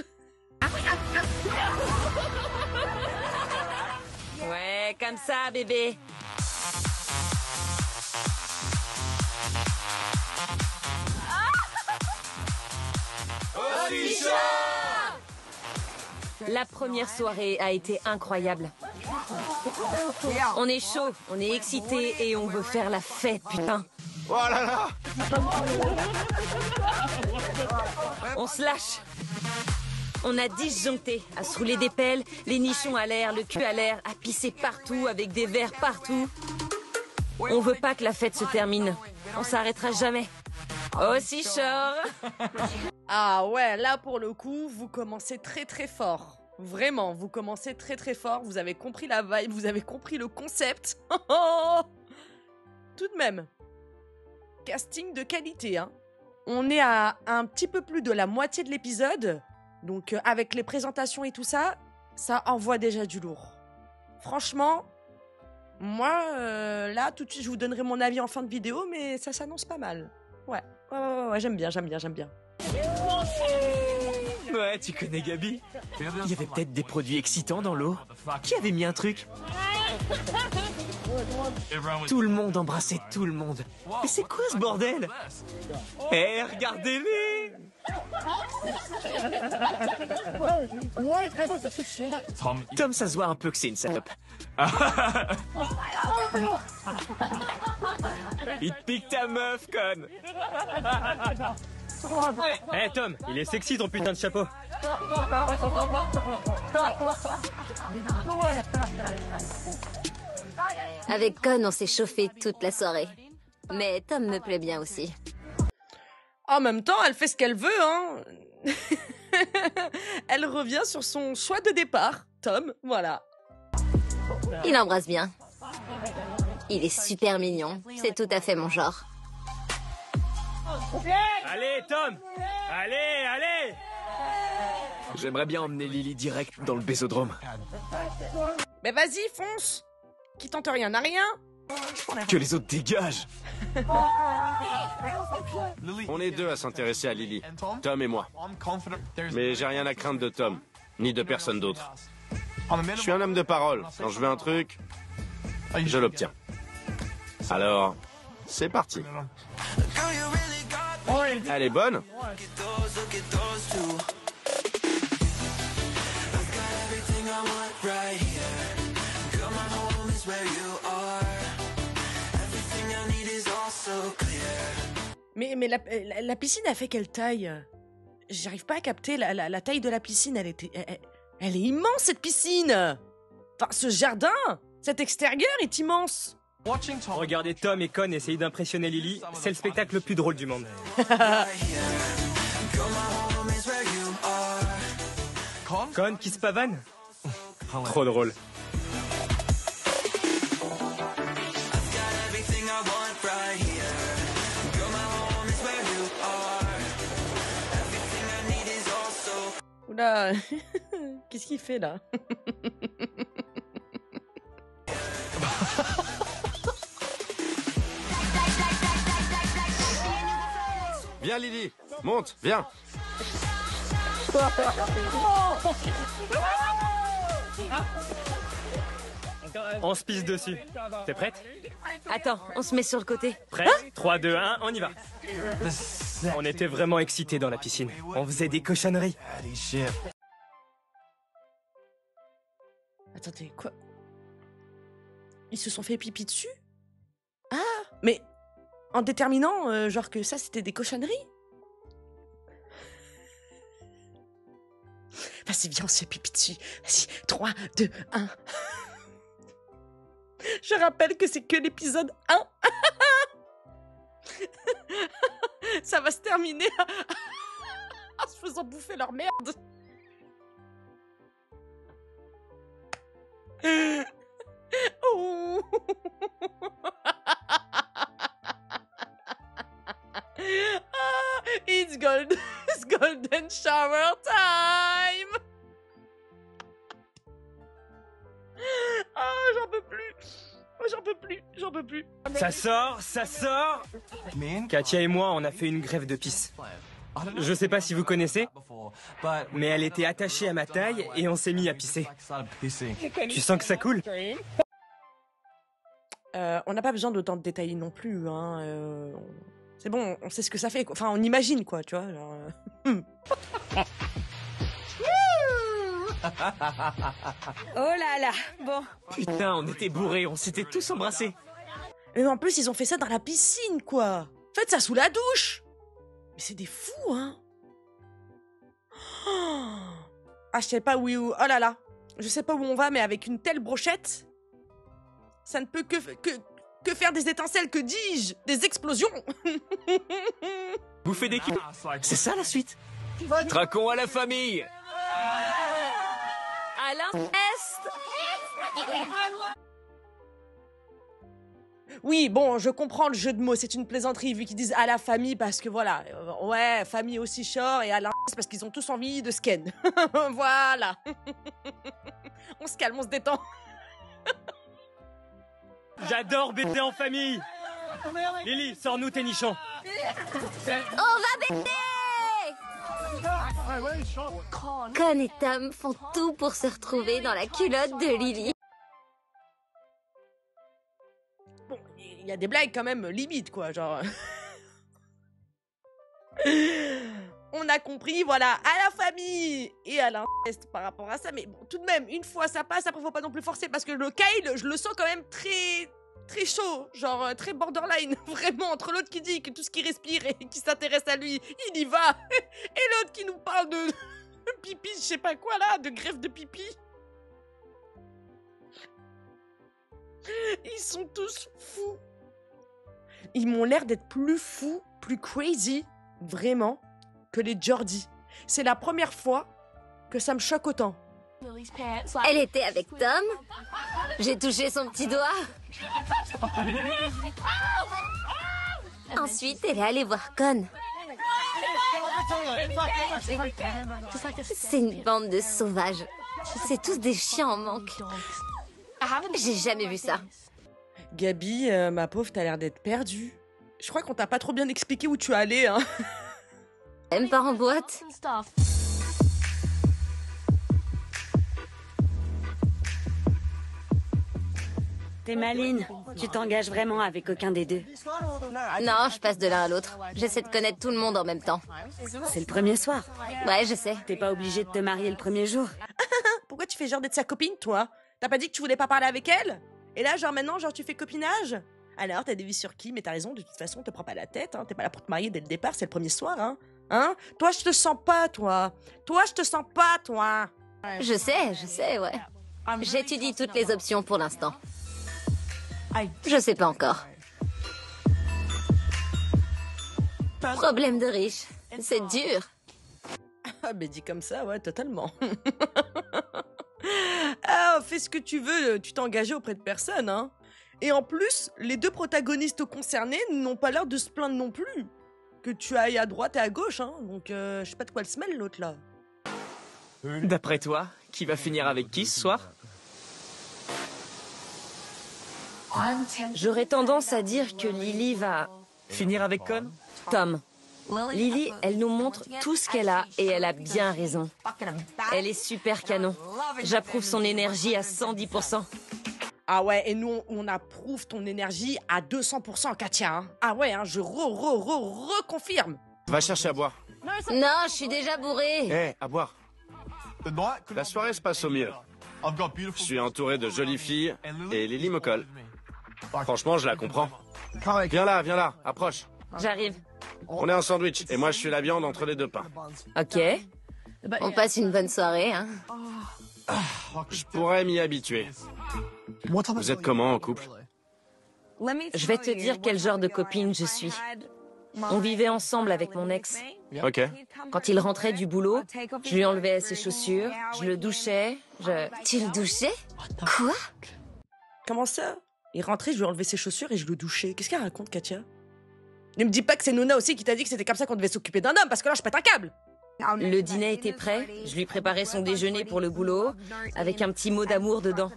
Ouais, comme ça, bébé. La première soirée a été incroyable. On est chaud, on est excité et on veut faire la fête, putain. Oh là là! On se lâche. On a disjoncté, à se rouler des pelles, les nichons à l'air, le cul à l'air, à pisser partout avec des verres partout. On veut pas que la fête se termine. On s'arrêtera jamais. Aussi Shore. Ah ouais, là pour le coup, vous commencez très très fort. Vraiment, vous commencez très très fort. Vous avez compris la vibe, vous avez compris le concept. Tout de même, casting de qualité, hein. On est à un petit peu plus de la moitié de l'épisode. Donc avec les présentations et tout ça, ça envoie déjà du lourd. Franchement, moi, là, tout de suite, je vous donnerai mon avis en fin de vidéo, mais ça s'annonce pas mal. Ouais, j'aime bien. Ouais, tu connais Gabi? Il y avait peut-être des produits excitants dans l'eau. Qui avait mis un truc? Tout le monde embrassait tout le monde. Mais c'est quoi ce bordel? Eh, regardez-les! Tom, ça se voit un peu que c'est une salope. Il te pique ta meuf, conne. Eh Tom, il est sexy ton putain de chapeau. Avec Con, on s'est chauffé toute la soirée. Mais Tom me plaît bien aussi. En même temps, elle fait ce qu'elle veut, hein. Elle revient sur son choix de départ, Tom, voilà. Il embrasse bien. Il est super mignon. C'est tout à fait mon genre. Allez Tom! Allez! J'aimerais bien emmener Lily direct dans le bésodrome. Mais vas-y, fonce. Qui tente rien n'a rien. Que les autres dégagent. On est deux à s'intéresser à Lily, Tom et moi. Mais j'ai rien à craindre de Tom, ni de personne d'autre. Je suis un homme de parole. Quand je veux un truc, je l'obtiens. Alors, c'est parti. Elle est bonne? Mais la piscine a fait quelle taille? J'arrive pas à capter la taille de la piscine. Elle est immense, cette piscine. Enfin, ce jardin, cet extérieur est immense. Regardez Tom et Con essayer d'impressionner Lily, c'est le spectacle le plus drôle du monde. Con qui se pavane? Trop drôle. Oula, qu'est-ce qu'il fait là? Viens Lily, monte, viens. On se pisse dessus. T'es prête? Attends, on se met sur le côté. Prêt? 3, 2, 1, on y va. On était vraiment excités dans la piscine. On faisait des cochonneries. Attendez, quoi? Ils se sont fait pipi dessus? Ah, mais en déterminant, genre que ça c'était des cochonneries? Vas-y, viens, on se fait pipi dessus. Vas-y, 3, 2, 1. Je rappelle que c'est que l'épisode 1. Ça va se terminer en se faisant bouffer leur merde. Oh. It's golden shower time. Ah, j'en peux plus. Ça sort. Katia et moi, on a fait une grève de pisse. Je sais pas si vous connaissez, mais elle était attachée à ma taille et on s'est mis à pisser. Tu sens que ça coule? On n'a pas besoin d'autant de détails non plus, hein. C'est bon, on sait ce que ça fait, quoi. Enfin, on imagine, quoi, tu vois. Genre, Oh là là, bon. Putain, on était bourrés, on s'était tous embrassés. Mais en plus, ils ont fait ça dans la piscine, quoi. Faites ça sous la douche. Mais c'est des fous, hein. Ah, je sais pas où... Oh là là. Je sais pas où on va, mais avec une telle brochette, ça ne peut que faire des étincelles, que dis-je? Des explosions. Bouffer des kills. C'est ça la suite. Traquons à la famille. À l'inceste. Oui, bon, je comprends le jeu de mots, c'est une plaisanterie vu qu'ils disent à la famille parce que voilà, ouais, famille aussi short et à l'inverse parce qu'ils ont tous envie de scan. Voilà. On se calme, on se détend. J'adore baiser en famille. Lily, sors-nous tes nichons. On va baiser! Con et Tom font tout pour se retrouver dans la culotte de Lily. Bon, il y a des blagues quand même limites, quoi, genre... On a compris, voilà, à la famille et à l'inceste par rapport à ça, mais bon, tout de même, une fois ça passe, après faut pas non plus forcer, parce que le Kyle, je le sens quand même très chaud, genre très borderline, vraiment, entre l'autre qui dit que tout ce qui respire et qui s'intéresse à lui, il y va, et l'autre qui nous parle de pipi, je sais pas quoi là, de greffe de pipi. Ils sont tous fous. Ils m'ont l'air d'être plus fous, plus crazy, vraiment, que les Geordie. C'est la première fois que ça me choque autant. Elle était avec Tom. J'ai touché son petit doigt. Ensuite, elle est allée voir Con. C'est une bande de sauvages. C'est tous des chiens en manque. J'ai jamais vu ça. Gabi, ma pauvre, t'as l'air d'être perdue. Je crois qu'on t'a pas trop bien expliqué où tu allais, hein. Même pas en boîte. T'es maligne. Tu t'engages vraiment avec aucun des deux. Non, je passe de l'un à l'autre. J'essaie de connaître tout le monde en même temps. C'est le premier soir. Ouais, je sais. T'es pas obligé de te marier le premier jour. Pourquoi tu fais genre d'être sa copine, toi? T'as pas dit que tu voulais pas parler avec elle? Et là, genre maintenant, genre tu fais copinage? Alors, t'as des vies sur qui? Mais t'as raison, de toute façon, on te prend pas la tête, hein. T'es pas là pour te marier dès le départ, c'est le premier soir, hein. Hein? Toi, je te sens pas, toi. Toi, je te sens pas, toi. Je sais, ouais. J'étudie toutes les options pour l'instant. Je sais pas encore. Problème de riche. C'est dur. Ah, mais dit comme ça, ouais, totalement. Ah, fais ce que tu veux, tu t'es engagé auprès de personne, hein. Et en plus, les deux protagonistes concernés n'ont pas l'air de se plaindre non plus. Que tu ailles à droite et à gauche, hein. Donc, je sais pas de quoi elle se mêle, l'autre, là. D'après toi, qui va finir avec qui ce soir? J'aurais tendance à dire que Lily va... Finir avec Con? Tom. Lily, elle nous montre tout ce qu'elle a et elle a bien raison. Elle est super canon. J'approuve son énergie à 110%. Ah ouais, et nous, on approuve ton énergie à 200%, Katia. Hein. Ah ouais, hein, je reconfirme. Va chercher à boire. Non, je suis déjà bourrée. Hé, à boire. La soirée se passe au mieux. Je suis entouré de jolies filles et Lily me colle. Franchement, je la comprends. Viens là, approche. J'arrive. On est un sandwich et moi je suis la viande entre les deux pains. Ok. On passe une bonne soirée, hein. Je pourrais m'y habituer. Vous êtes comment en couple? Je vais te dire quel genre de copine je suis. On vivait ensemble avec mon ex. Ok. Quand il rentrait du boulot, je lui enlevais ses chaussures, je le douchais, Tu le douchais? Quoi? Comment ça? Il rentrait, je lui enlevais ses chaussures et je le douchais. Qu'est-ce qu'elle raconte, Katia? Ne me dis pas que c'est Nona aussi qui t'a dit que c'était comme ça qu'on devait s'occuper d'un homme, parce que là, je pète un câble. Le dîner était prêt, je lui préparais son déjeuner pour le boulot, avec un petit mot d'amour dedans.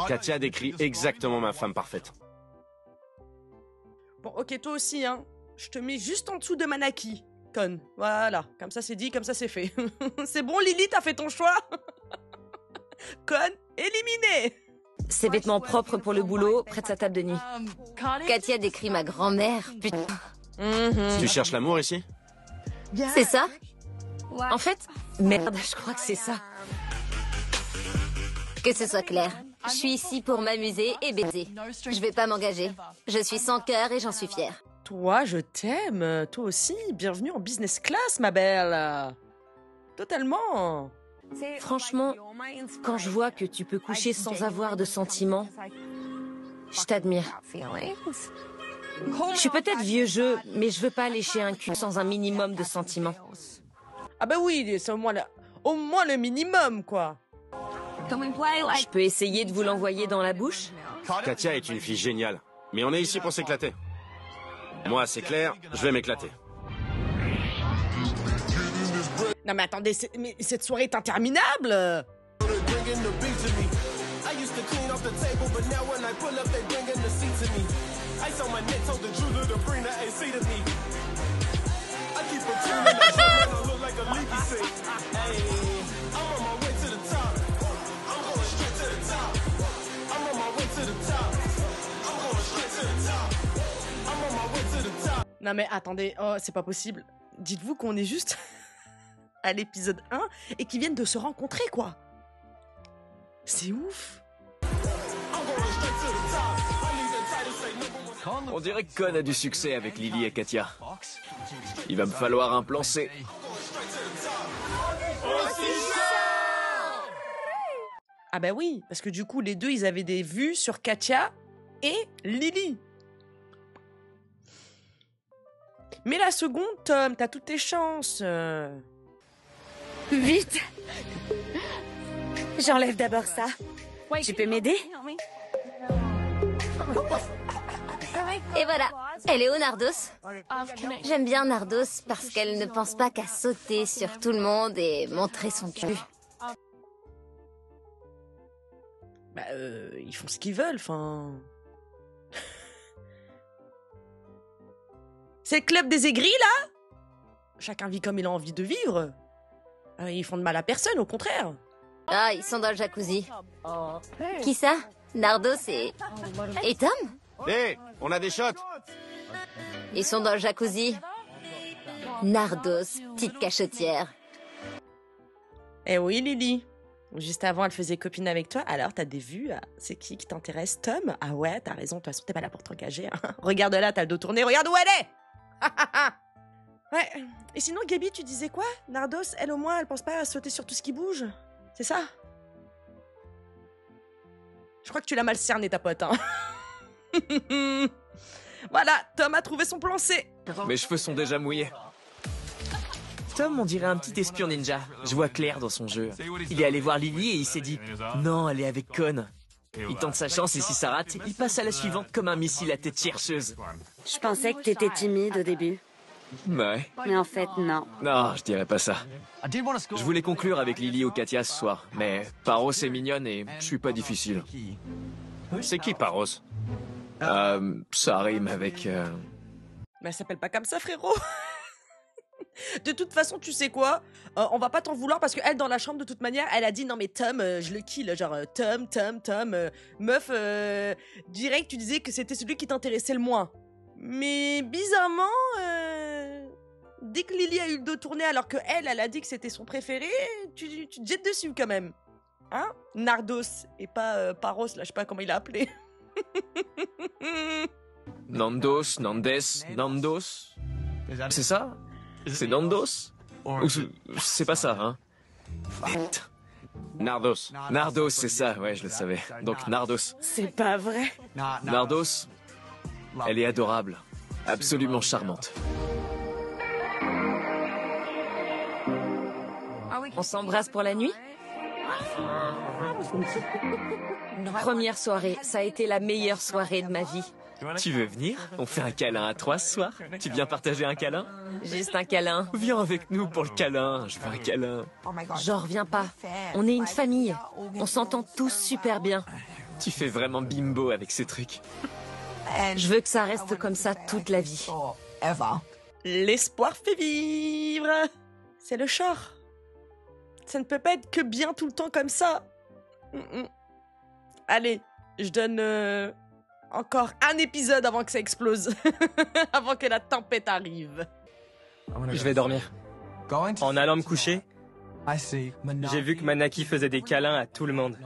Katia décrit exactement ma femme parfaite. Bon, ok, toi aussi, hein. Je te mets juste en dessous de Manaki, Con. Voilà, comme ça c'est dit, comme ça c'est fait. C'est bon, Lily, t'as fait ton choix? Con, éliminé. Ses vêtements propres pour le boulot, près de sa table de nuit. Katia décrit ma grand-mère. Putain. Tu cherches l'amour ici? C'est ça? En fait, merde, je crois que c'est ça. Que ce soit clair. Je suis ici pour m'amuser et baiser. Je vais pas m'engager. Je suis sans cœur et j'en suis fière. Toi, je t'aime. Toi aussi. Bienvenue en business class, ma belle. Totalement. Franchement, quand je vois que tu peux coucher sans avoir de sentiments, je t'admire. Je suis peut-être vieux jeu, mais je veux pas lécher un cul sans un minimum de sentiments. Ah bah oui, c'est au moins le minimum, quoi. Je peux essayer de vous l'envoyer dans la bouche? Katia est une fille géniale. Mais on est ici pour s'éclater. Moi, c'est clair, je vais m'éclater. Non mais attendez, mais cette soirée est interminable. Non mais attendez, oh, c'est pas possible. Dites-vous qu'on est juste à l'épisode 1 et qu'ils viennent de se rencontrer, quoi. C'est ouf. On dirait que Con a du succès avec Lily et Katia. Il va me falloir un plan C. Ah bah oui, parce que du coup, les deux, ils avaient des vues sur Katia et Lily. Mais la seconde, Tom, t'as toutes tes chances. Vite! J'enlève d'abord ça. Tu peux m'aider? Et voilà, elle est où Nardos? J'aime bien Nardos parce qu'elle ne pense pas qu'à sauter sur tout le monde et montrer son cul. Bah, ils font ce qu'ils veulent, enfin... C'est le club des aigris, là? Chacun vit comme il a envie de vivre. Ils font de mal à personne, au contraire. Ah, ils sont dans le jacuzzi. Qui ça? Nardos et Tom? Hé, on a des shots. Ils sont dans le jacuzzi. Nardos, petite cachotière. Eh oui, Lily. Juste avant, elle faisait copine avec toi, alors t'as des vues. C'est qui t'intéresse, Tom? Ah ouais, t'as raison, de toute façon, t'es pas là pour t'engager. Hein. Regarde là, t'as le dos tourné, regarde où elle est. Ouais. Et sinon, Gabi, tu disais quoi? Nardos, elle au moins, elle pense pas à sauter sur tout ce qui bouge. C'est ça? Je crois que tu l'as mal cerné, ta pote. Hein. Voilà, Tom a trouvé son plan C. Mes cheveux sont déjà mouillés. Tom, on dirait un petit espion ninja. Je vois clair dans son jeu. Il est allé voir Lily et il s'est dit « Non, elle est avec Con ». Il tente sa chance et si ça rate, il passe à la suivante comme un missile à tête chercheuse. Je pensais que t'étais timide au début. Ouais. Mais en fait, non. Non, je dirais pas ça. Je voulais conclure avec Lily ou Katia ce soir, mais Paros est mignonne et je suis pas difficile. C'est qui, Paros? Ça rime avec... Mais elle s'appelle pas comme ça, frérot. De toute façon, tu sais quoi? On va pas t'en vouloir parce qu'elle, dans la chambre, de toute manière, elle a dit non mais Tom, je le kill. Genre Tom. Meuf, direct, tu disais que c'était celui qui t'intéressait le moins. Mais bizarrement, dès que Lily a eu le dos tourné alors que elle a dit que c'était son préféré, tu te jettes dessus quand même. Hein? Nardos et pas Paros, là, je sais pas comment il a appelé. Nandos. C'est ça? C'est Nandos? Ou c'est pas ça, hein? Nardos. Nardos, c'est ça, ouais, je le savais. Donc Nardos. C'est pas vrai. Nardos, elle est adorable. Absolument charmante. On s'embrasse pour la nuit? Première soirée, ça a été la meilleure soirée de ma vie. Tu veux venir? On fait un câlin à 3 ce soir? Tu viens partager un câlin? Juste un câlin. Viens avec nous pour le câlin, je veux un câlin. J'en reviens pas. On est une famille. On s'entend tous super bien. Tu fais vraiment bimbo avec ces trucs. Je veux que ça reste comme ça toute la vie. L'espoir fait vivre. C'est le char. Ça ne peut pas être que bien tout le temps comme ça. Allez, je donne encore un épisode avant que ça explose. Avant que la tempête arrive. Je vais dormir. En allant me coucher, j'ai vu que Manaki faisait des câlins à tout le monde.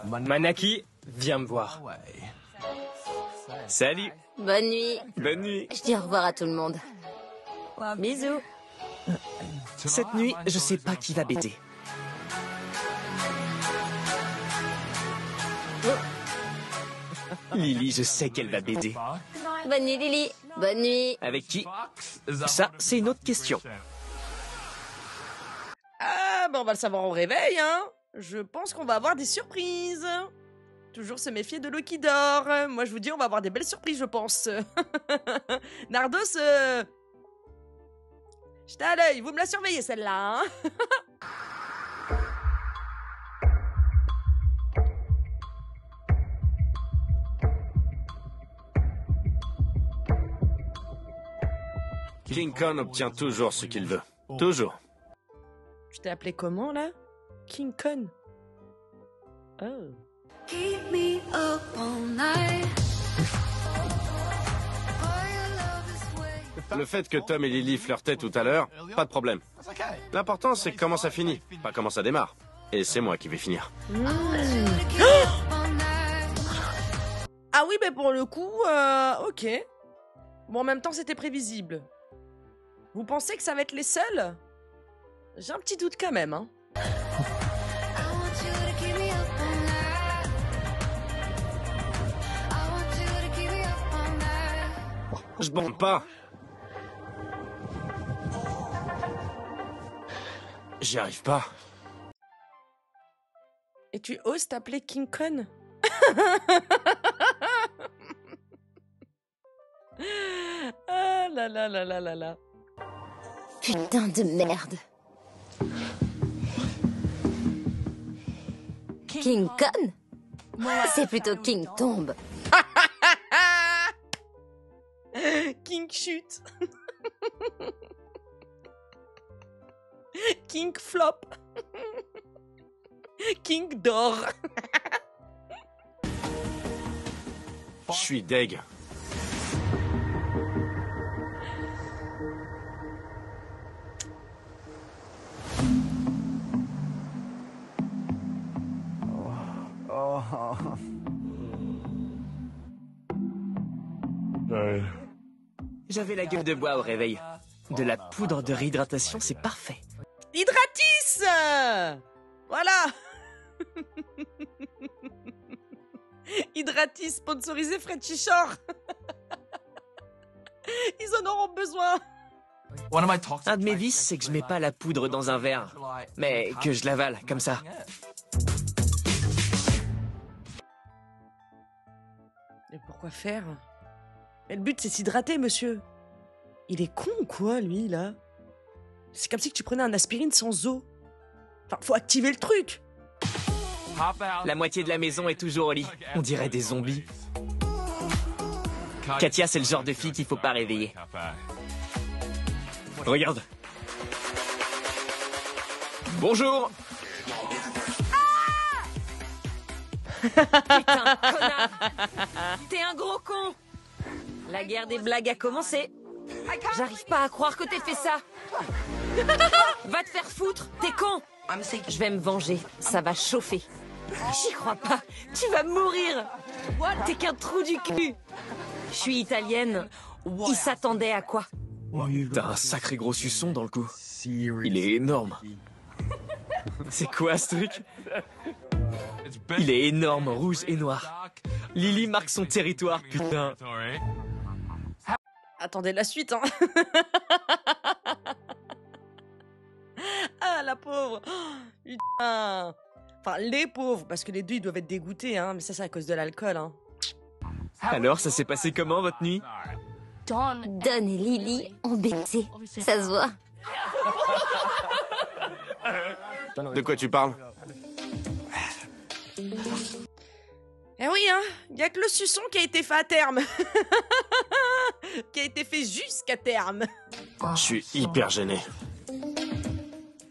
Manaki, viens me voir. Salut. Bonne nuit. Bonne nuit. Je dis au revoir à tout le monde. Bisous. Cette nuit, je sais pas qui va bêter. Lily, je sais qu'elle va baiser. Bonne nuit Lily. Bonne nuit. Avec qui? Ça, c'est une autre question. Ah, ben on va le savoir au réveil, hein. Je pense qu'on va avoir des surprises. Toujours se méfier de l'eau qui dort. Moi, je vous dis, on va avoir des belles surprises, je pense. Nardos, j'étais à l'œil. Vous me la surveillez, celle-là. Hein. King Kong obtient toujours ce qu'il veut. Toujours. Tu t'es appelé comment, là? King Kong. Oh. Keep me up all night. Le fait que Tom et Lily flirtaient tout à l'heure, pas de problème. L'important, c'est comment ça finit, pas comment ça démarre. Et c'est moi qui vais finir. Ah oui, mais pour le coup, ok. Bon, en même temps, c'était prévisible. Vous pensez que ça va être les seuls? J'ai un petit doute quand même, hein. Je bande pas. J'y arrive pas. Et tu oses t'appeler King Kong? Ah là là là là là là. Putain de merde. King Kong? C'est plutôt King Tombe. King Chute. King Flop. King D'or. Je suis deg. J'avais la gueule de bois au réveil. De la poudre de réhydratation, c'est parfait. Hydratis. Voilà. Hydratis sponsorisé Frenchy Shore. Ils en auront besoin. Un de mes vices, c'est que je mets pas la poudre dans un verre, mais que je l'avale, comme ça. Mais pourquoi faire? Mais le but, c'est s'hydrater, monsieur. Il est con ou quoi, lui, là? C'est comme si tu prenais un aspirine sans eau. Enfin, faut activer le truc. La moitié de la maison est toujours au lit. On dirait des zombies. Katia, c'est le genre de fille qu'il faut pas réveiller. Regarde. Bonjour. Putain, connard. T'es un gros con. La guerre des blagues a commencé. J'arrive pas à croire que t'aies fait ça. Va te faire foutre, t'es con. Je vais me venger, ça va chauffer. J'y crois pas, tu vas mourir. T'es qu'un trou du cul. Je suis italienne. Il s'attendait à quoi? T'as un sacré gros suçon dans le cou. Il est énorme. C'est quoi ce truc? Il est énorme, rouge et noir. Lily marque son territoire, putain. Attendez la suite, hein. Ah, la pauvre. Oh, putain. Enfin, les pauvres, parce que les deux, ils doivent être dégoûtés, hein. Mais ça, c'est à cause de l'alcool, hein. Alors, ça s'est passé comment, votre nuit? Don et Lily ont baisé. Ça se voit. De quoi tu parles? Eh oui, hein. Il y a que le suçon qui a été fait à terme. Qui a été fait jusqu'à terme. Je suis hyper gêné.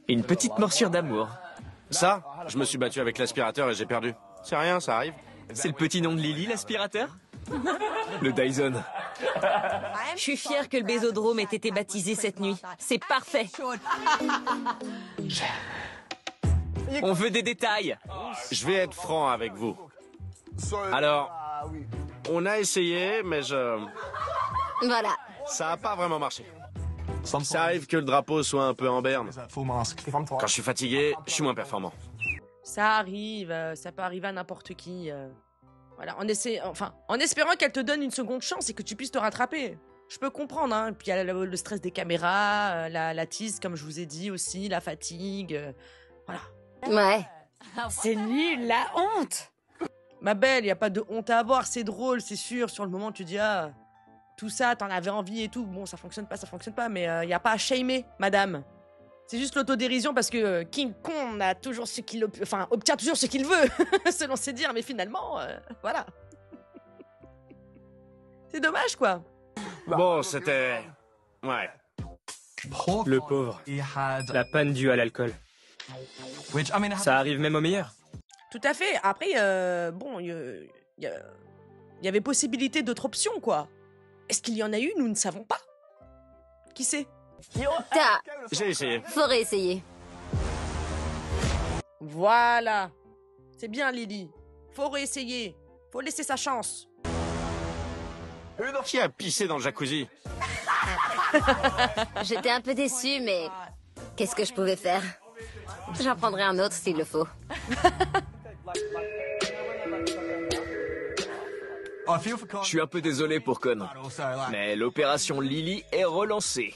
Une petite morsure d'amour. Ça, je me suis battu avec l'aspirateur et j'ai perdu. C'est rien, ça arrive. C'est le petit nom de Lily, l'aspirateur? Le Dyson. Je suis fière que le bésodrome ait été baptisé cette nuit. C'est parfait. On veut des détails. Je vais être franc avec vous. Alors, on a essayé, mais Voilà. ça a pas vraiment marché. Ça arrive que le drapeau soit un peu en berne. Quand je suis fatigué, je suis moins performant. Ça arrive, ça peut arriver à n'importe qui. Voilà, en espérant qu'elle te donne une seconde chance et que tu puisses te rattraper. Je peux comprendre, hein. Puis il y a le stress des caméras, la tease, comme je vous ai dit aussi, la fatigue. Voilà. Ouais. C'est nul, la honte. Ma belle, y a pas de honte à avoir, c'est drôle, c'est sûr. Sur le moment, tu dis, ah, tout ça, t'en avais envie et tout. Bon, ça fonctionne pas, mais y a pas à shamer, madame. C'est juste l'autodérision parce que King Kong a toujours ce qu'il obtient toujours ce qu'il veut, selon ses dires, mais finalement, voilà. C'est dommage, quoi. Bon, c'était... Ouais. Le pauvre. La panne due à l'alcool. Ça arrive même aux meilleurs. Tout à fait. Après, bon, il y avait possibilité d'autres options, quoi. Est-ce qu'il y en a eu? Nous ne savons pas. Qui sait? J'ai essayé. Faut réessayer. Voilà. C'est bien, Lily. Faut réessayer. Faut laisser sa chance. Qui a pissé dans le jacuzzi? J'étais un peu déçue, mais qu'est-ce que je pouvais faire? J'en prendrai un autre s'il le faut. Je suis un peu désolé pour Con, mais l'opération Lily est relancée.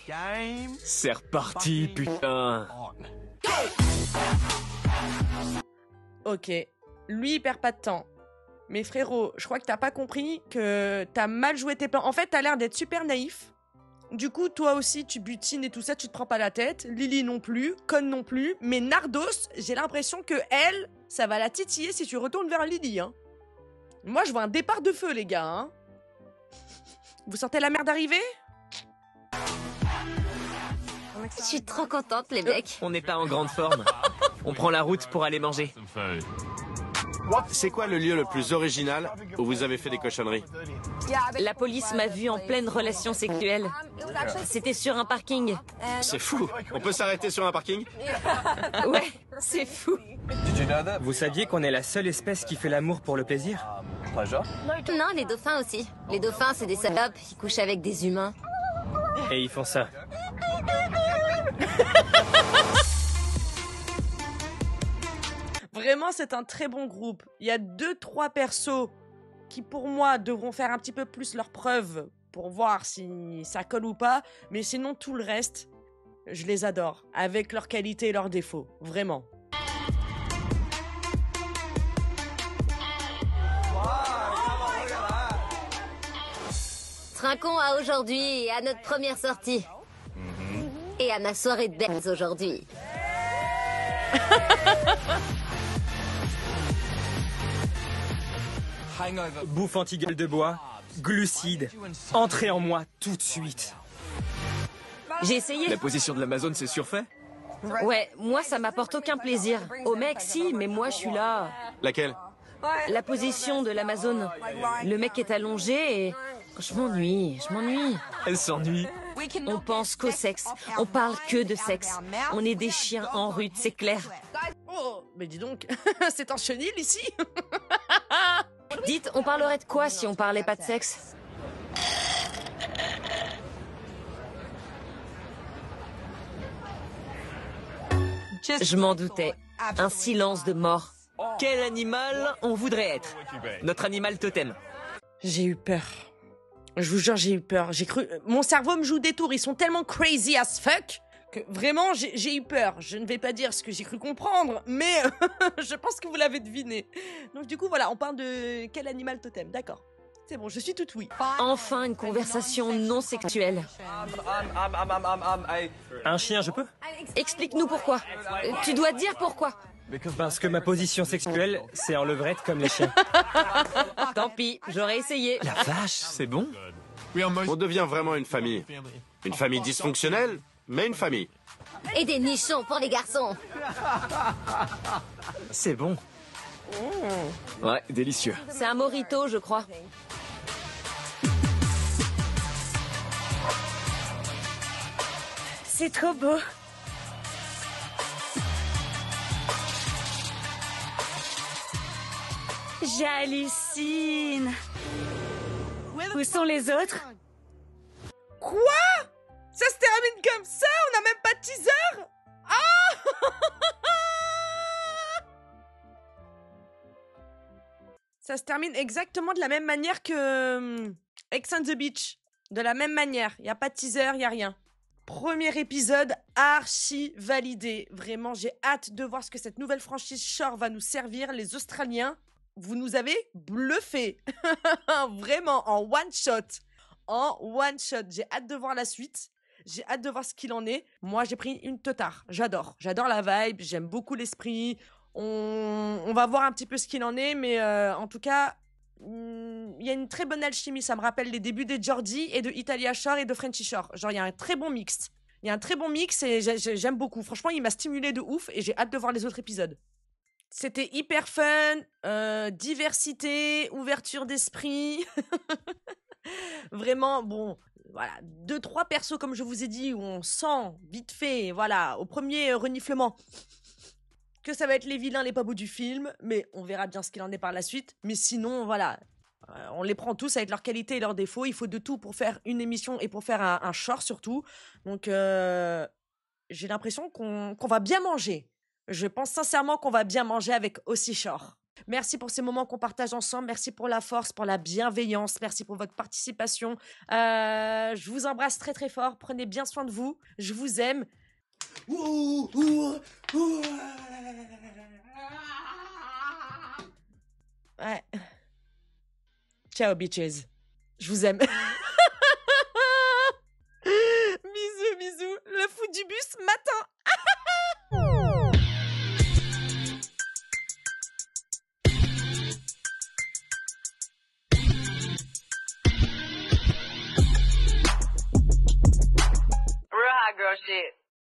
C'est reparti, putain. Ok. Lui, il perd pas de temps. Mais frérot, je crois que t'as pas compris que t'as mal joué tes plans. En fait, t'as l'air d'être super naïf. Du coup, toi aussi, tu butines et tout ça, tu te prends pas la tête. Lily non plus, Con non plus. Mais Nardos, j'ai l'impression que elle, ça va la titiller si tu retournes vers Lily, hein. Moi, je vois un départ de feu, les gars, hein. Vous sentez la merde arriver? Je suis trop contente, les mecs. On n'est pas en grande forme. On prend la route pour aller manger. C'est quoi le lieu le plus original où vous avez fait des cochonneries? La police m'a vu en pleine relation sexuelle. C'était sur un parking. C'est fou. On peut s'arrêter sur un parking? Ouais, c'est fou. Vous saviez qu'on est la seule espèce qui fait l'amour pour le plaisir? Non, les dauphins aussi. Les dauphins, c'est des salopes. Ils couchent avec des humains. Et ils font ça. Vraiment, c'est un très bon groupe. Il y a 2-3 persos qui, pour moi, devront faire un petit peu plus leurs preuves pour voir si ça colle ou pas. Mais sinon, tout le reste, je les adore. Avec leurs qualités et leurs défauts. Vraiment. Trinquons à aujourd'hui et à notre première sortie. Et à ma soirée de dance aujourd'hui. Bouffe anti-gueule de bois, glucides, entrez en moi tout de suite. J'ai essayé. La position de l'Amazone, c'est surfait? Ouais, moi ça m'apporte aucun plaisir. Au mec, si, mais moi je suis là. Laquelle? La position de l'Amazone. Le mec est allongé et... Je m'ennuie. Elle s'ennuie. On pense qu'au sexe. On parle que de sexe. On est des chiens en rut, c'est clair. Oh, mais dis donc, c'est un chenil ici. Dites, on parlerait de quoi si on parlait pas de sexe? Je m'en doutais. Un silence de mort. Quel animal on voudrait être? Notre animal totem. J'ai eu peur. Je vous jure, j'ai eu peur. J'ai cru... Mon cerveau me joue des tours. Ils sont tellement crazy as fuck que vraiment, j'ai eu peur. Je ne vais pas dire ce que j'ai cru comprendre, mais je pense que vous l'avez deviné. Donc du coup, voilà, on parle de quel animal totem. D'accord. C'est bon, je suis toute oui. Enfin, une conversation non sexuelle. Un chien, je peux? Explique-nous pourquoi. Tu dois dire pourquoi. Parce que ma position sexuelle, c'est en levrette comme les chiens. Tant pis, j'aurais essayé. La vache, c'est bon. On devient vraiment une famille. Une famille dysfonctionnelle, mais une famille. Et des nichons pour les garçons. C'est bon. Ouais, délicieux. C'est un mojito, je crois. C'est trop beau. J'hallucine. Où sont les autres? Quoi? Ça se termine comme ça? On n'a même pas de teaser? Ah. Ça se termine exactement de la même manière que Ex on the Beach. De la même manière. Il n'y a pas de teaser, il n'y a rien. Premier épisode archi validé. Vraiment, j'ai hâte de voir ce que cette nouvelle franchise Shore va nous servir. Les Australiens, vous nous avez bluffé. Vraiment, en one shot. En one shot. J'ai hâte de voir la suite. J'ai hâte de voir ce qu'il en est. Moi, j'ai pris une teutard. J'adore. J'adore la vibe. J'aime beaucoup l'esprit. On va voir un petit peu ce qu'il en est. Mais en tout cas, il y a une très bonne alchimie. Ça me rappelle les débuts des Georgie et de Italia Shore et de Frenchy Shore. Genre, il y a un très bon mix. Il y a un très bon mix et j'aime beaucoup. Franchement, il m'a stimulé de ouf et j'ai hâte de voir les autres épisodes. C'était hyper fun, diversité, ouverture d'esprit. Vraiment, bon, voilà, 2-3 persos comme je vous ai dit où on sent vite fait, voilà, au premier reniflement que ça va être les vilains, les pas beaux du film, mais on verra bien ce qu'il en est par la suite. Mais sinon, voilà, on les prend tous avec leurs qualités et leurs défauts. Il faut de tout pour faire une émission et pour faire un short surtout. Donc, j'ai l'impression qu'on va bien manger. Je pense sincèrement qu'on va bien manger avec Aussi Short. Merci pour ces moments qu'on partage ensemble. Merci pour la force, pour la bienveillance. Merci pour votre participation. Je vous embrasse très très fort. Prenez bien soin de vous. Je vous aime. Ouais. Ciao, bitches. Je vous aime. Bisous, bisous. Le fou du bus m'attend. Girl shit.